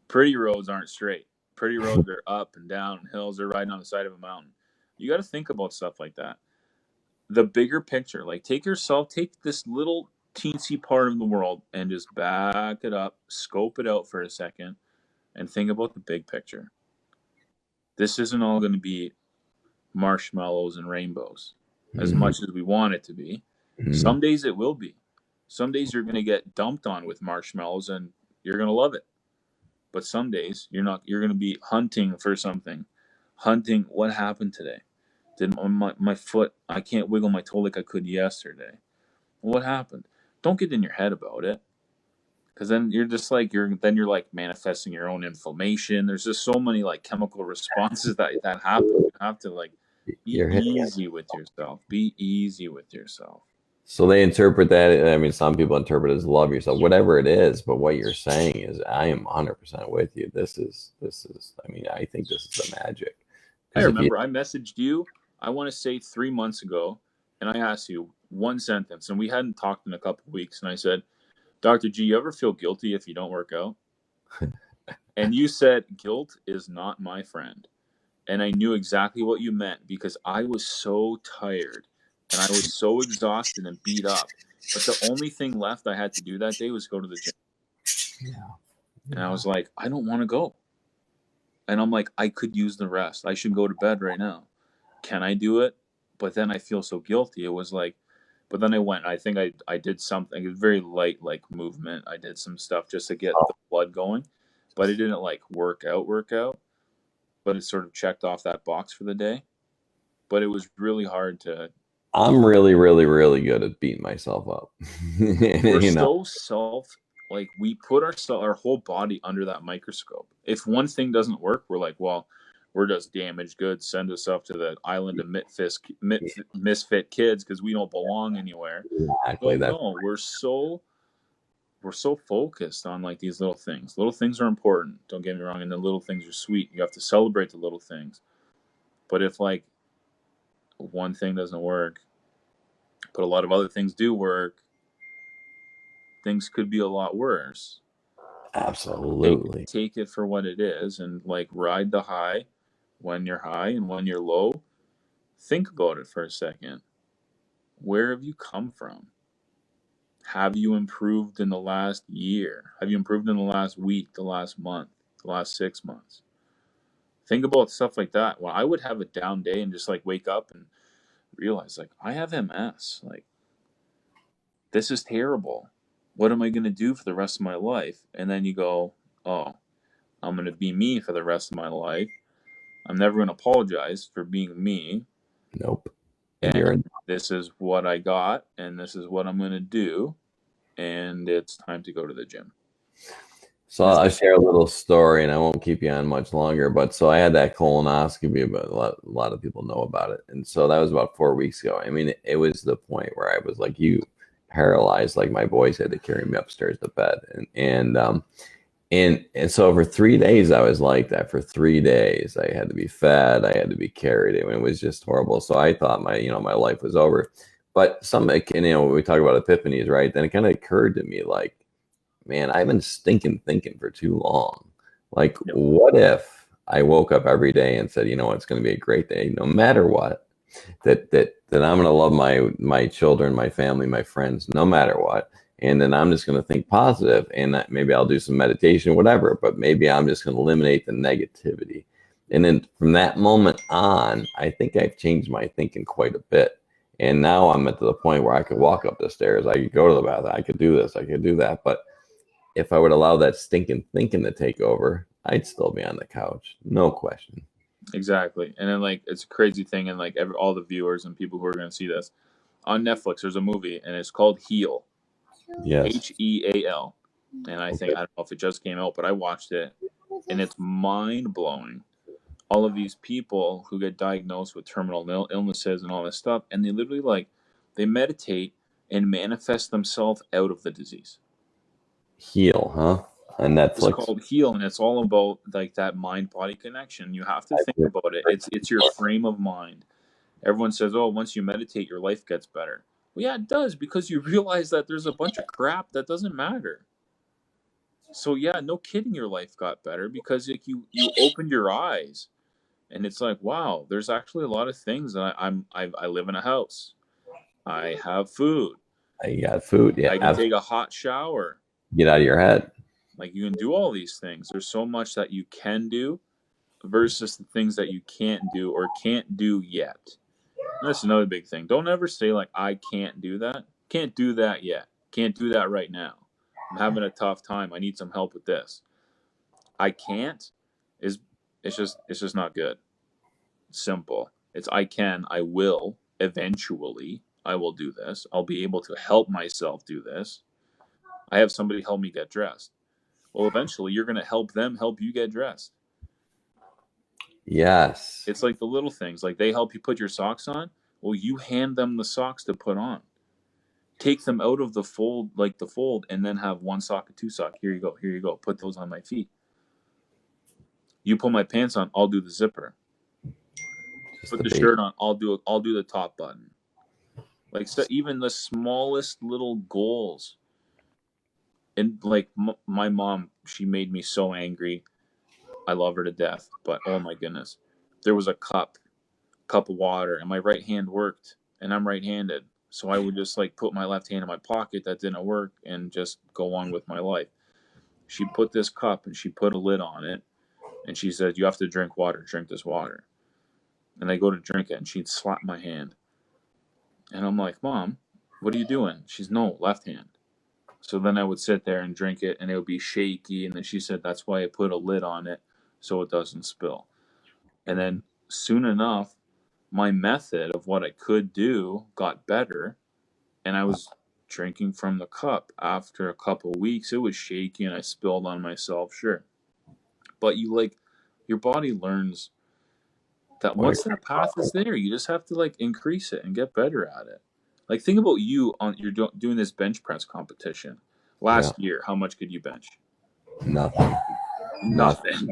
Pretty roads aren't straight. Pretty roads are up and down and hills are right on the side of a mountain. You got to think about stuff like that. The bigger picture, like take this little teensy part of the world and just back it up, scope it out for a second, and think about the big picture. This isn't all going to be marshmallows and rainbows as Mhm. much as we want it to be. Mhm. Some days it will be. Some days you're going to get dumped on with marshmallows and you're going to love it. But some days you're not. You're going to be hunting for something. Hunting what happened today? Did my foot, I can't wiggle my toe like I could yesterday. What happened? Don't get in your head about it. Because then you're just like you're like manifesting your own inflammation. There's just so many like chemical responses that happen. You have to like be You're hitting it. easy with yourself. Be easy with yourself. So they interpret that. I mean, some people interpret it as love yourself, whatever it is. But what you're saying is, I am 100% with you. This is. I mean, I think this is the magic. I Because if you, remember I messaged you, I want to say 3 months ago, and I asked you one sentence, and we hadn't talked in a couple of weeks, and I said, Dr. G, you ever feel guilty if you don't work out? And you said, guilt is not my friend. And I knew exactly what you meant because I was so tired and I was so exhausted and beat up. But the only thing left I had to do that day was go to the gym. yeah, And I yeah. was like, I don't want to go. And I'm like, I could use the rest. I should go to bed right now. Can I do it? But then I feel so guilty. It was like, But then I went. I think I did something. It was very light, like movement. I did some stuff just to get the blood going, but it didn't like work out. But it sort of checked off that box for the day. But it was really hard to. I'm really, really, really good at beating myself up. We're You know, so like we put our whole body under that microscope. If one thing doesn't work, we're like, well, we're just damaged goods. Send us off to the island of misfit kids because we don't belong anywhere. exactly. But That no, we're so focused on like these little things. Little things are important. Don't get me wrong, and the little things are sweet. You have to celebrate the little things. But if like one thing doesn't work, but a lot of other things do work, things could be a lot worse. take absolutely. take it for what it is and like ride the high when you're high and when you're low. Think about it for a second. Where have you come from? Have you improved in the last year? Have you improved in the last week, the last month, the last 6 months? Think about stuff like that. Well, I would have a down day and just like wake up and realize like I have MS. Like this is terrible. What am I going to do for the rest of my life? And then you go, oh, I'm going to be me for the rest of my life. I'm never going to apologize for being me. Nope. And And you're in. this is what I got, and this is what I'm going to do. And it's time to go to the gym. So It's I'll that. share a little story, and I won't keep you on much longer. But so I had that colonoscopy, but a lot of people know about it. And so that was about 4 weeks ago. I mean, it was the point where I was like, you paralyzed. Like my boys had to carry me upstairs to bed, and so for 3 days I was like that. For 3 days, I had to be fed, I had to be carried. I mean, it was just horrible. So I thought my life was over. But when we talk about epiphanies, right? Then it kind of occurred to me, like, man, I've been stinking thinking for too long. Like, Yep. what if I woke up every day and said, it's going to be a great day, no matter what. That I'm going to love my children, my family, my friends, no matter what. And then I'm just going to think positive, and maybe I'll do some meditation, whatever. But maybe I'm just going to eliminate the negativity. And then from that moment on, I think I've changed my thinking quite a bit. And now I'm at the point where I could walk up the stairs, I could go to the bathroom, I could do this, I could do that. But if I would allow that stinking thinking to take over, I'd still be on the couch, no question. Exactly. And then, like, it's a crazy thing. And, like, all the viewers and people who are going to see this on Netflix, there's a movie, and it's called Heal. Yes. Heal. And I Okay. don't know if it just came out, but I watched it, and it's mind blowing. All of these people who get diagnosed with terminal illnesses and all this stuff, and they literally like they meditate and manifest themselves out of the disease. Heal, huh? On It's Netflix. called Heal, and it's all about like that mind body connection. You have to think about it. It's your frame of mind. Everyone says, "Oh, once you meditate, your life gets better." Well, yeah, it does because you realize that there's a bunch of crap that doesn't matter. So yeah, no kidding, your life got better because like you opened your eyes, and it's like, wow, there's actually a lot of things that I live in a house. I have food. I got food. Yeah, I can take a hot shower. get out of your head. Like you can do all these things. There's so much that you can do versus the things that you can't do or can't do yet. And that's another big thing. Don't ever say like I can't do that. Can't do that yet. Can't do that right now. I'm having a tough time. I need some help with this. I can't is it's just not good. Simple. It's I can, I will, eventually I will do this. I'll be able to help myself do this. I have somebody help me get dressed. Well, eventually you're going to help them help you get dressed. Yes. It's like the little things. Like they help you put your socks on. Well, you hand them the socks to put on. Take them out of the fold, like the fold, and then have one sock and two sock. Here you go. Here you go. Put those on my feet. You put my pants on. I'll do the zipper. Just Put the the base. shirt on. I'll do the top button. Like so even the smallest little goals. And like my mom, she made me so angry. I love her to death, but oh my goodness, there was a cup of water, and my right hand worked, and I'm right-handed, so I would just like put my left hand in my pocket that didn't work and just go on with my life. She put this cup and she put a lid on it, and she said, "You have to drink water. Drink this water." And I go to drink it, and she'd slap my hand, and I'm like, "Mom." what are you doing? She's, no, left hand. So then I would sit there and drink it, and it would be shaky. And then she said, that's why I put a lid on it so it doesn't spill. And then soon enough, my method of what I could do got better, and I was drinking from the cup. After a couple of weeks, it was shaky and I spilled on myself, sure. But your body learns that Or once that path is there, you just have to like increase it and get better at it. Like think about you on you're doing this bench press competition. yeah, Last year, how much could you bench? nothing. Nothing. Nothing.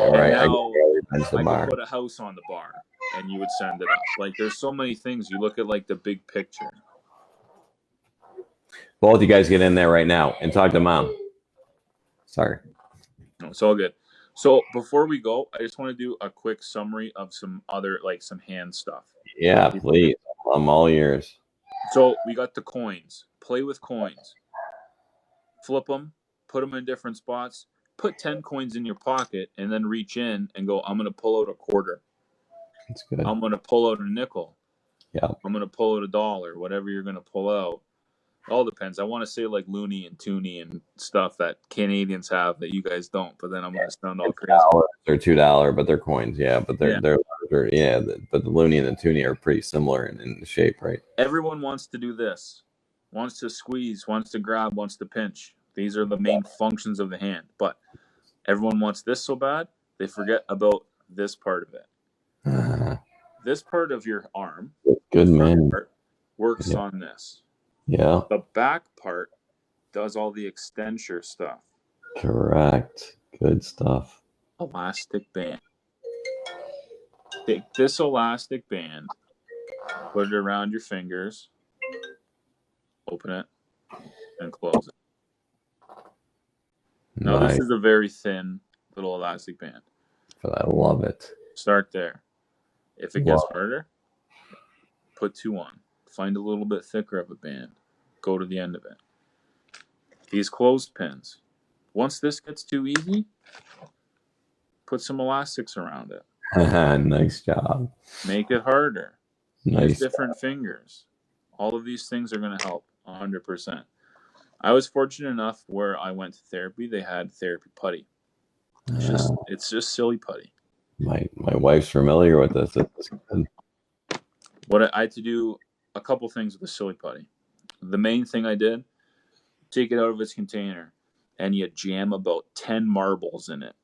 And Right. I can now barely bench the I could bar. put a house on the bar and you would send it up. Like there's so many things. You look at like the big picture. Both you guys get in there right now and talk to mom. Sorry. No, it's all good. So before we go, I just want to do a quick summary of some other like some hand stuff. Yeah, please. I'm all ears. So we got the coins. Play with coins. Flip them, put them in different spots. Put 10 coins in your pocket and then reach in and go, I'm going to pull out a quarter. It's good. I'm going to pull out a nickel. Yeah. I'm going to pull out $1, whatever you're going to pull out. All depends. I want to say like loony and toony and stuff that Canadians have that you guys don't, but then I'm going to sound all crazy. They're $2, but they're coins. Yeah, but they're Yeah. they're larger. Yeah, but the loony and the toonie are pretty similar in the shape, right? Everyone wants to do this. Wants to squeeze, wants to grab, wants to pinch. These are the main functions of the hand. But everyone wants this so bad, they forget about this part of it. This part of your arm, Good man. works Yeah. on this. Yeah, The back part does all the extensor stuff. correct. Good stuff. Elastic band. Take this elastic band, put it around your fingers, open it, and close it. Now, Nice. this is a very thin little elastic band. But I love it. Start there. If it gets Wow. harder, put 2 on. Find a little bit thicker of a band. Go to the end of it. These clothespins. Once this gets too easy, put some elastics around it. Nice job. Make it harder. Use Nice. different fingers. All of these things are going to help 100%. I was fortunate enough where I went to therapy, they had therapy putty. It's just silly putty. My wife's familiar with this. It's good. What I had to do a couple things with the silly putty. The main thing I did, take it out of its container and you jam about 10 marbles in it.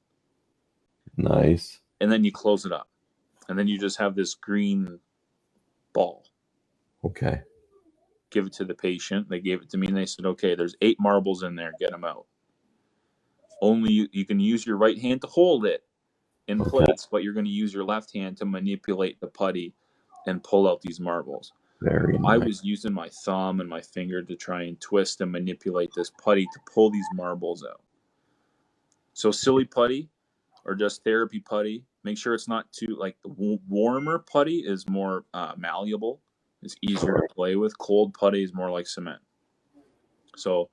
Nice. And then you close it up. And then you just have this green ball. Okay. Give it to the patient. They gave it to me and they said, okay, there's 8 marbles in there. Get them out. Only you can use your right hand to hold it in place, but you're going to use your left hand to manipulate the putty and pull out these marbles. Very I nice. was using my thumb and my finger to try and twist and manipulate this putty to pull these marbles out. So silly putty or just therapy putty, make sure it's not too, like the warmer putty is more malleable. It's easier to play with. Cold putty is more like cement. So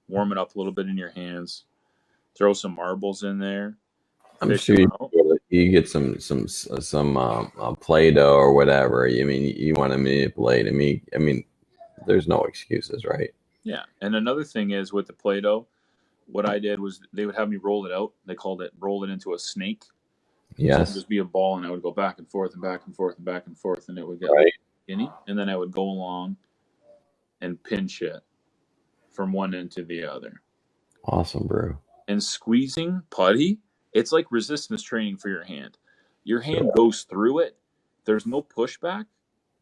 warm it up a little bit in your hands. Throw some marbles in there. I'm sure you get some Play-Doh or whatever. I mean, you want to manipulate. I mean, there's no excuses, right? Yeah. And another thing is with the Play-Doh, what I did was they would have me roll it out. They called it roll it into a snake. Yes. So it would just be a ball, and I would go back and forth and back and forth and back and forth, and it would get skinny. And then I would go along and pinch it from one end to the other. Awesome, bro. And squeezing putty, it's like resistance training for your hand. Your hand goes through it. There's no pushback,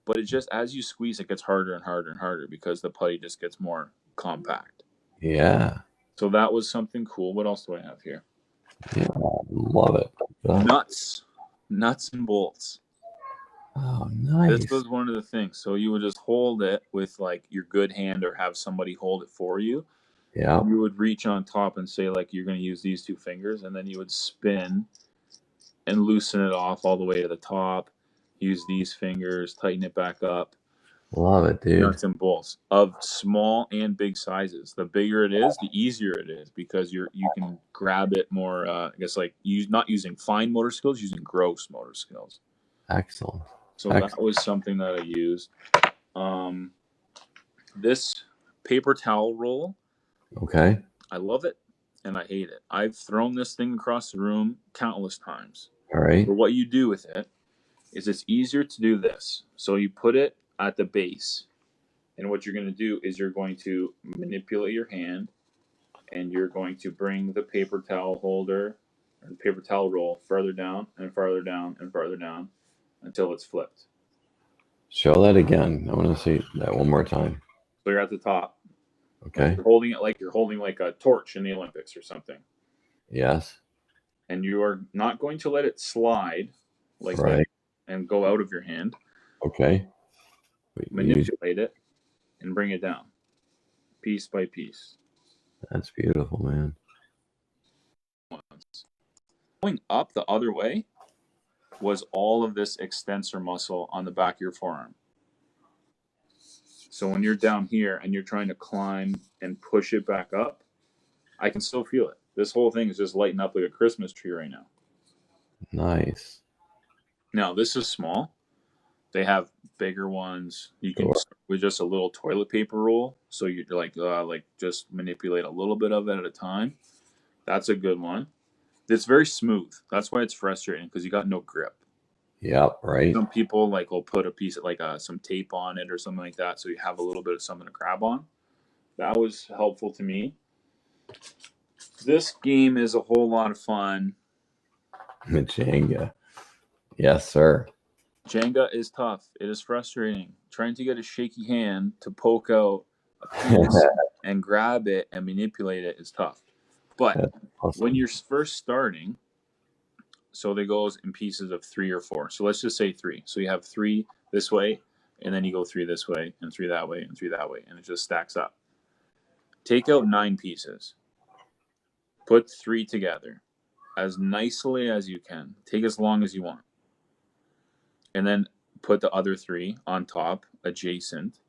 but it just, as you squeeze, it gets harder and harder and harder because the putty just gets more compact. Yeah. So that was something cool. What else do I have here? Yeah, love it. Nuts and bolts. Oh, nice. This was one of the things. So you would just hold it with like your good hand or have somebody hold it for you. Yeah. You would reach on top and say like you're going to use these 2 fingers, and then you would spin and loosen it off all the way to the top. Use these fingers, tighten it back up. Love it, dude. Nuts and bolts of small and big sizes. The bigger it is, the easier it is because you can grab it more. I guess like not using fine motor skills, using gross motor skills. Excellent. So that was something that I used. This paper towel roll, Okay. I love it and I hate it. I've thrown this thing across the room countless times. All right. But what you do with it is it's easier to do this. So you put it at the base, and what you're going to do is you're going to manipulate your hand, and you're going to bring the paper towel holder or the paper towel roll further down and farther down and farther down until it's flipped. Show that again. I want to see that one more time. So you're at the top. Okay. You're holding it like you're holding like a torch in the Olympics or something. Yes. And you are not going to let it slide like Right. that and go out of your hand. Okay. Manipulate it and bring it down piece by piece. That's beautiful, man. Going up the other way was all of this extensor muscle on the back of your forearm. So when you're down here and you're trying to climb and push it back up, I can still feel it. This whole thing is just lighting up like a Christmas tree right now. Nice. Now, this is small. They have bigger ones. You can start with just a little toilet paper roll. So you're like just manipulate a little bit of it at a time. That's a good one. It's very smooth. That's why it's frustrating because you got no grip. Yep. Right. Some people will put a piece of some tape on it or something like that, so you have a little bit of something to grab on. That was helpful to me. This game is a whole lot of fun. Jenga. Yes, sir. Jenga is tough. It is frustrating. Trying to get a shaky hand to poke out a piece and grab it and manipulate it is tough. But awesome. When you're first starting, so they goes in pieces of 3 or 4. So let's just say 3. So you have 3 this way, and then you go 3 this way, and 3 that way, and 3 that way, and it just stacks up. Take out 9 pieces. Put 3 together as nicely as you can. Take as long as you want. And then put the other 3 on top, adjacent,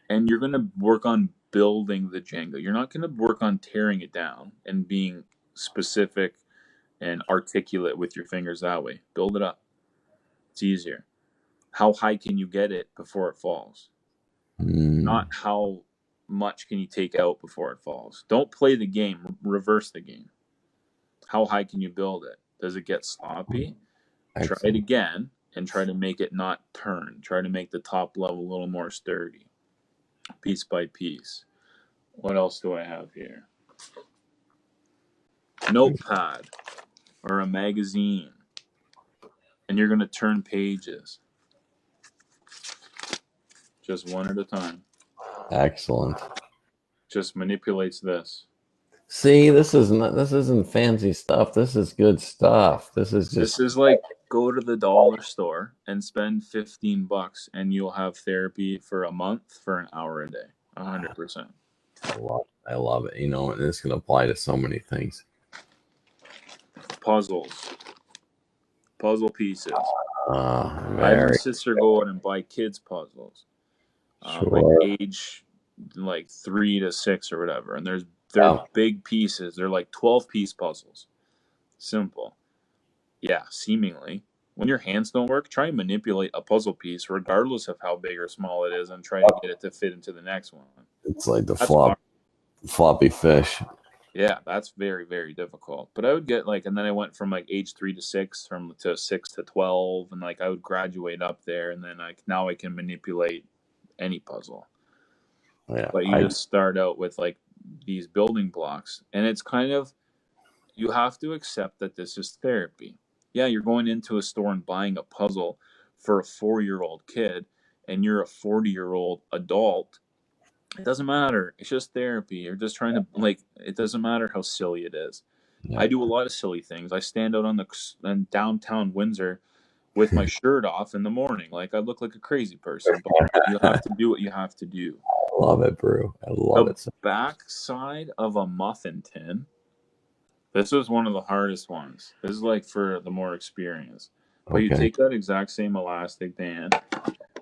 and you're going to work on building the Jenga. You're not going to work on tearing it down and being specific and articulate with your fingers that way. Build it up. It's easier. How high can you get it before it falls? Not how much can you take out before it falls. Don't play the game. Reverse the game. How high can you build it? Does it get sloppy? Excellent. Try it again and try to make it not turn. Try to make the top level a little more sturdy. Piece by piece. What else do I have here? Notepad or a magazine. And you're going to turn pages. Just one at a time. Excellent. Just manipulates this. See, this isn't fancy stuff. This is good stuff. This is like go to the dollar store and spend $15 and you'll have therapy for a month for an hour a day. 100%. I love it. And this can apply to so many things. Puzzles. Puzzle pieces. I have my sister go out and buy kids puzzles. Age 3 to 6 or whatever. And they're big pieces. They're like 12-piece puzzles. Simple. Yeah, seemingly. When your hands don't work, try and manipulate a puzzle piece regardless of how big or small it is and try to get it to fit into the next one. It's like the floppy fish. Yeah, that's very, very difficult. But I would get and then I went from age 3 to 6, to 6 to 12, and I would graduate up there, and then now I can manipulate any puzzle. Yeah, but you just start out with these building blocks, and it's kind of, you have to accept that this is therapy. Yeah, you're going into a store and buying a puzzle for a 4-year-old kid, and you're a 40-year-old adult. It doesn't matter. It's just therapy. You're just trying to it doesn't matter how silly it is. Yeah. I do a lot of silly things. I stand out on downtown Windsor with my shirt off in the morning. I look like a crazy person, but you have to do what you have to do. I love it, Brew. I love it. The back side of a muffin tin. This was one of the hardest ones. This is for the more experienced. But you take that exact same elastic band,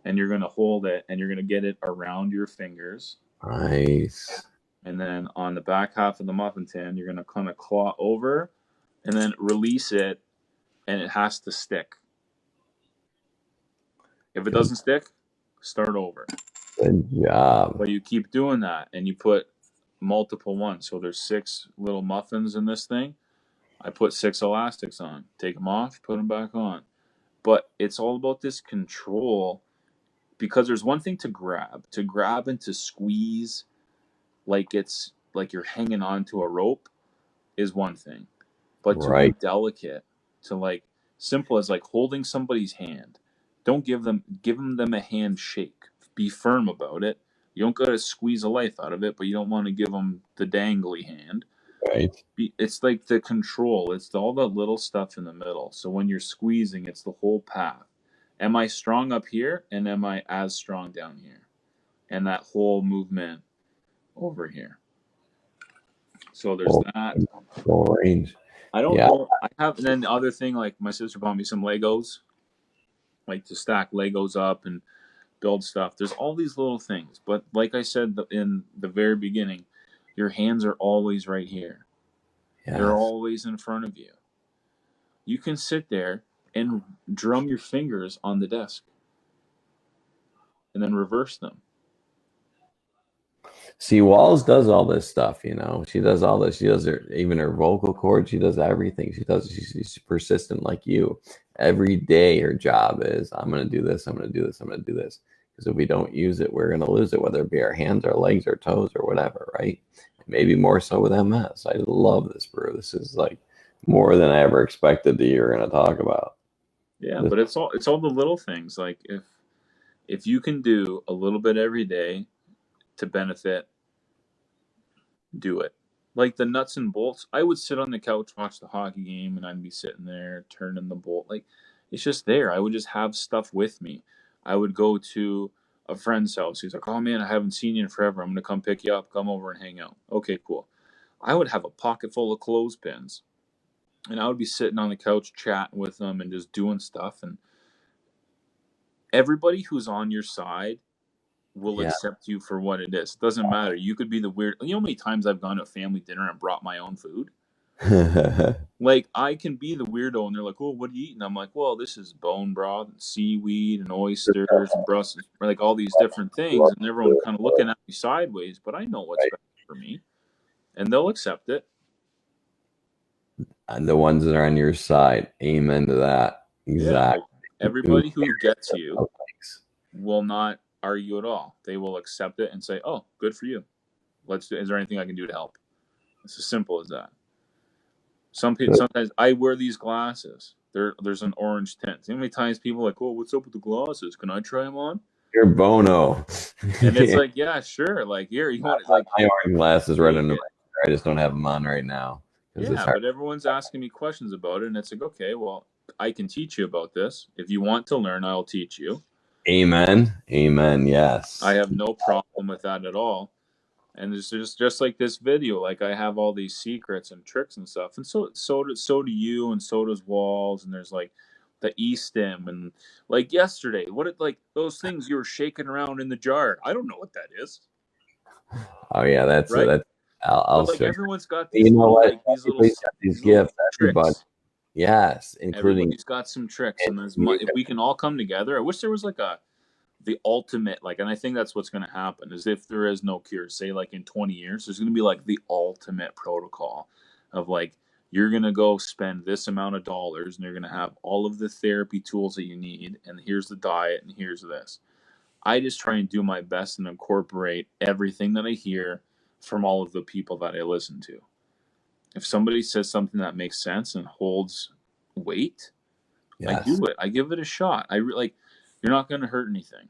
and you're going to hold it, and you're going to get it around your fingers. Nice. And then on the back half of the muffin tin, you're going to kind of claw over and then release it, and it has to stick. If it doesn't stick, start over. Good job. But you keep doing that and you put multiple ones. So there's 6 little muffins in this thing. I put 6 elastics on. Take them off, put them back on. But it's all about this control, because there's one thing to grab and to squeeze like it's like you're hanging on to a rope is one thing. But to be Right. delicate, to like simple as like holding somebody's hand. Don't give them a handshake. Be firm about it. You don't gotta squeeze the life out of it, but you don't want to give them the dangly hand. Right. It's like the control. It's all the little stuff in the middle. So when you're squeezing, it's the whole path. Am I strong up here, and am I as strong down here? And that whole movement over here. So there's Full, that. full range. I don't Yeah. know. I have, and then the other thing, like my sister bought me some Legos, like to stack Legos up and build stuff. There's all these little things, but like I said in the very beginning, your hands are always right here. They're Yes. always in front of you. You can sit there and drum your fingers on the desk, and then reverse them. See, Walls does all this stuff, you know. She does all this. She does even her vocal cords. She does everything. She's persistent like you. Every day her job is, I'm gonna do this, I'm gonna do this, I'm gonna do this. Because if we don't use it, we're gonna lose it, whether it be our hands, our legs, our toes, or whatever, right? Maybe more so with MS. I love this brew. This is like more than I ever expected that you were gonna talk about. Yeah, This, but it's all the little things. Like if you can do a little bit every day to benefit, do it. Like the nuts and bolts, I would sit on the couch, watch the hockey game, and I'd be sitting there turning the bolt. Like it's just there. I would just have stuff with me. I would go to a friend's house. He's like, "Oh man, I haven't seen you in forever. I'm gonna come pick you up. Come over and hang out." Okay, cool. I would have a pocket full of clothespins, and I would be sitting on the couch chatting with them and just doing stuff. And everybody who's on your side will yeah. accept you for what it is. It doesn't matter. You could be the weird. You know how many times I've gone to a family dinner and brought my own food? Like I can be the weirdo, and they're like, "Oh, what do you eat?" And I'm like, "Well, this is bone broth and seaweed and oysters and Brussels, like all these different things." And everyone kind of looking at me sideways, but I know what's Right. best for me, and they'll accept it. And the ones that are on your side, amen to that. Yeah, Exactly. like everybody who gets you Thanks. will not argue at all. They will accept it and say, "Oh, good for you. Let's do. Is there anything I can do to help?" It's as simple as that. Some people Good. sometimes I wear these glasses. There's an orange tint. How many times people are like, "Oh, what's up with the glasses? Can I try them on?" You're Bono. And it's like, yeah, sure. Like here, you want it, like My orange glasses right take under my it. hair. I just don't have them on right now because it's Yeah, hard. but everyone's asking me questions about it, and it's like, okay, well, I can teach you about this. If you want to learn, I'll teach you. Amen. Amen. I Yes. have no problem with that at all. And it's just like this video. Like I have all these secrets and tricks and stuff, and so do you, and so does Walls. And there's like the E stem, and like yesterday, what it like those things you were shaking around in the jar. I don't know what that is, Oh yeah, right? that's. I'll But like show you. everyone's got You these know little what? like these little Everybody's got these these little gifts. Everybody. tricks. Yes, including. Everybody's got some tricks, and You if we can all come together. I wish there was like the ultimate, like, and I think that's what's going to happen is if there is no cure, say like in 20 years, there's going to be like the ultimate protocol of like you're going to go spend this amount of dollars and you're going to have all of the therapy tools that you need, and here's the diet and here's this. I just try and do my best and incorporate everything that I hear from all of the people that I listen to. If somebody says something that makes sense and holds weight, I yes. do it. I give it a shot. Like you're not going to hurt anything.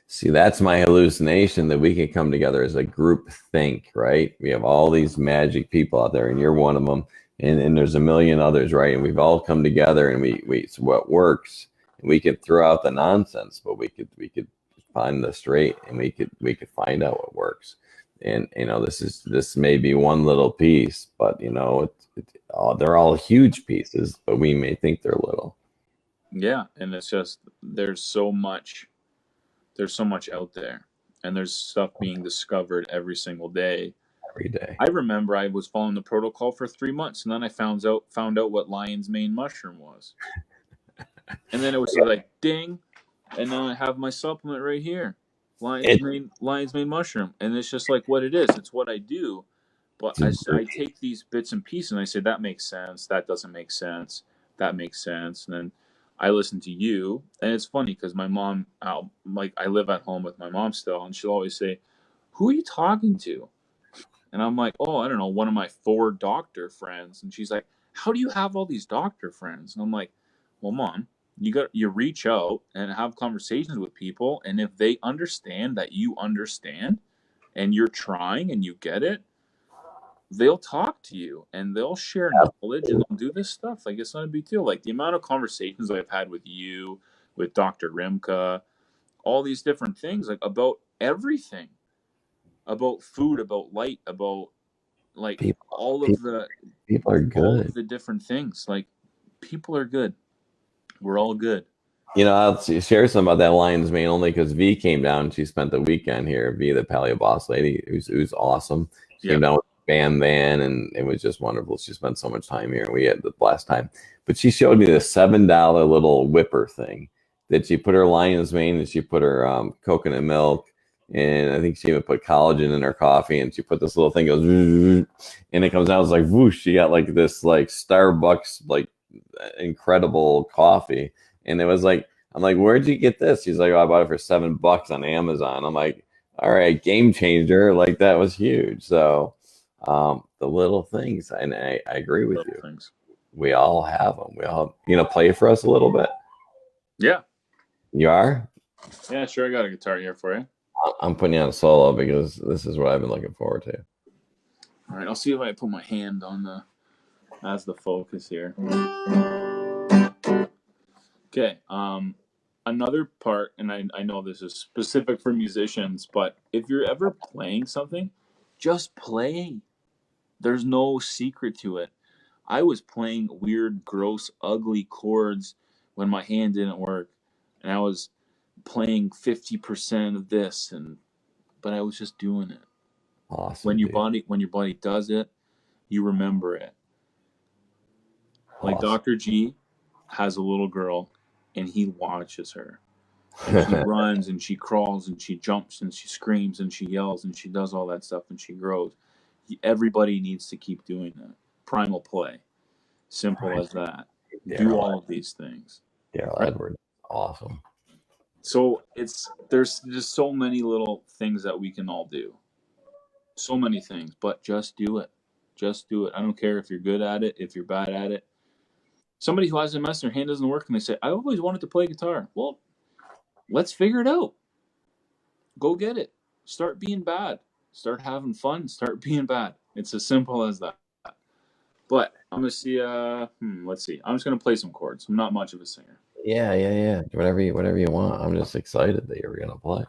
See, that's my hallucination that we can come together as a group think, right? We have all these magic people out there, and you're one of them, and there's a million others, right? And we've all come together, and we so what works. We could throw out the nonsense, but we could find the straight, and we could find out what works. And you know, this may be one little piece, but you know, they're all huge pieces, but we may think they're little. Yeah, and it's just there's so much out there, and there's stuff being discovered every single day. Every day. I remember I was following the protocol for 3 months, and then I found out what lion's mane mushroom was, and then it was like ding, and now I have my supplement right here. It, lion's mane mushroom, and it's just like what it is. It's what I do. But I take these bits and pieces and I say that makes sense. That doesn't make sense. That makes sense. And then I listen to you, and it's funny because my mom, like I live at home with my mom still, and she'll always say, "Who are you talking to?" And I'm like, "Oh, I don't know, one of my 4 doctor friends." And she's like, "How do you have all these doctor friends?" And I'm like, "Well, mom, you reach out and have conversations with people, and if they understand that you understand and you're trying and you get it, they'll talk to you and they'll share knowledge and they'll do this stuff. Like it's not a big deal. Like the amount of conversations I've had with you, with Dr. Rimka, all these different things, like about everything, about food, about light, about like people, all of people, the people are all good. of the different things. Like people are good. We're all good. I'll share some about that lion's mane only because V came down. She spent the weekend here. V, the paleo boss lady, who's awesome. She Yeah. came down with Bam Van, and it was just wonderful. She spent so much time here, and we had the last time. But she showed me the $7 little whipper thing that she put her lion's mane and she put her coconut milk, and I think she even put collagen in her coffee. And she put this little thing goes, and it comes out. It's like whoosh. She got like this like Starbucks like incredible coffee. And it was like, I'm like, where'd you get this? He's like, oh, I bought it for $7 on Amazon. I'm like, all right, game changer. Like that was huge. So the little things, and I agree with Little you. things. We all have them. We all, play for us a little bit. Yeah. You are? Yeah, sure. I got a guitar here for you. I'm putting you on a solo because this is what I've been looking forward to. All right. I'll see if I put my hand on as the focus here. Okay. Another part, and I know this is specific for musicians, but if you're ever playing something, just play. There's no secret to it. I was playing weird, gross, ugly chords when my hand didn't work, and I was playing 50% of this, but I was just doing it. Awesome, dude. When your body does it, you remember it. Like Awesome. Dr. G has a little girl, and he watches her. And she runs and she crawls and she jumps and she screams and she yells and she does all that stuff and she grows. Everybody needs to keep doing that. Primal play. Simple Right. as that. Do Daryl, all of these things. Daryl Right? Edwards. Awesome. So there's just so many little things that we can all do. So many things, but just do it. Just do it. I don't care if you're good at it, if you're bad at it. Somebody who has MS, their hand doesn't work, and they say, I always wanted to play guitar. Well, let's figure it out. Go get it. Start being bad. Start having fun. Start being bad. It's as simple as that. But I'm gonna see. Let's see. I'm just gonna play some chords. I'm not much of a singer. Yeah. Whatever you want. I'm just excited that you're gonna play.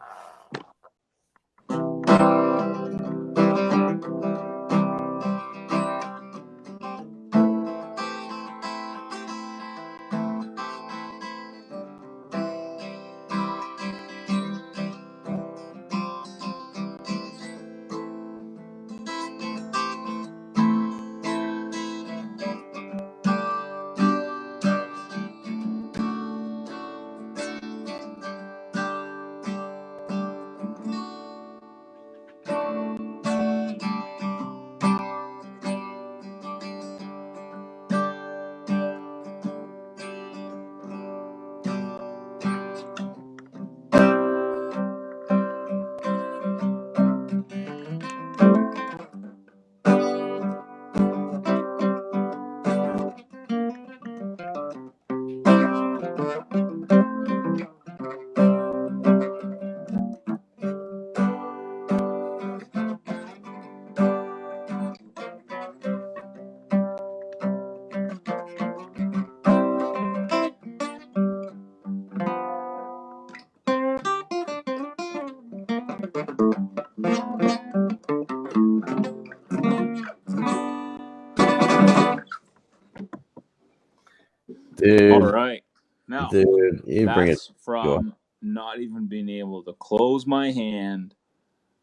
All Dude, right. Now dude, you bring it. that's from not even being able to close my hand,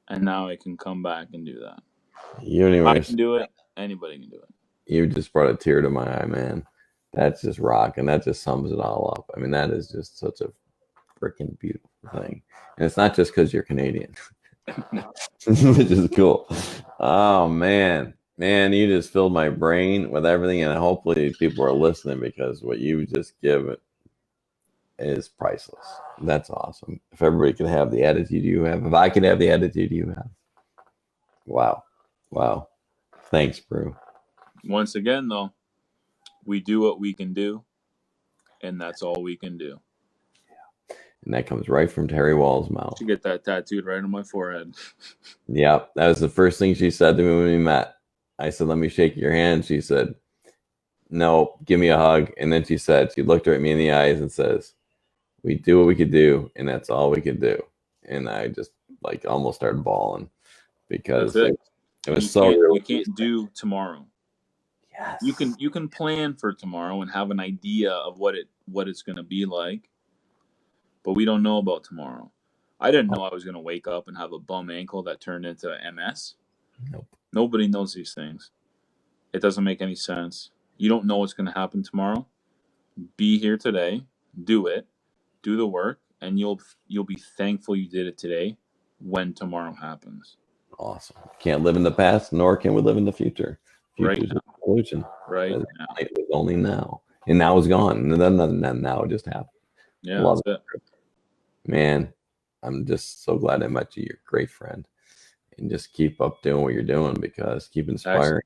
and now I can come back and do that. You don't even I can understand. do it. Anybody can do it. You just brought a tear to my eye, man. That's just rock, and that just sums it all up. I mean, that is just such a freaking beautiful thing. And it's not just because you're Canadian, which is cool. Oh man, man, you just filled my brain with everything, and hopefully people are listening because what you just give is priceless. That's awesome. If everybody could have the attitude you have, if I could have the attitude you have, wow, wow. Thanks, Brew. Once again, though, we do what we can do, and that's all we can do. And that comes right from Terry Wall's mouth. To get that tattooed right on my forehead. Yeah, that was the first thing she said to me when we met. I said, "Let me shake your hand." She said, "No, give me a hug." And then she looked at me in the eyes and says, "We do what we could do, and that's all we could do." And I just like almost started bawling because it was so real. You can't do tomorrow. Yes. You can plan for tomorrow and have an idea of what it's going to be like, but we don't know about tomorrow. I didn't know I was going to wake up and have a bum ankle that turned into MS. Nope. Nobody knows these things. It doesn't make any sense. You don't know what's going to happen tomorrow. Be here today, do it, do the work, and you'll be thankful you did it today when tomorrow happens. Awesome. Can't live in the past, nor can we live in the future. Future's Right a solution. Right now. It was only now. And now it's gone. And then now it just happened. Yeah, Love that's it. Man, I'm just so glad I met you. You're a great friend. And just keep up doing what you're doing because keep inspiring.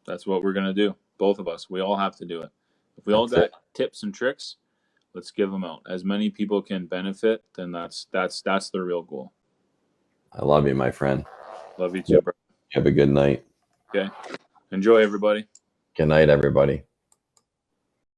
That's what we're going to do. Both of us. We all have to do it. If we all got tips and tricks, let's give them out. As many people can benefit, then that's the real goal. I love you, my friend. Love you too, bro. Have a good night. Okay. Enjoy, everybody. Good night, everybody.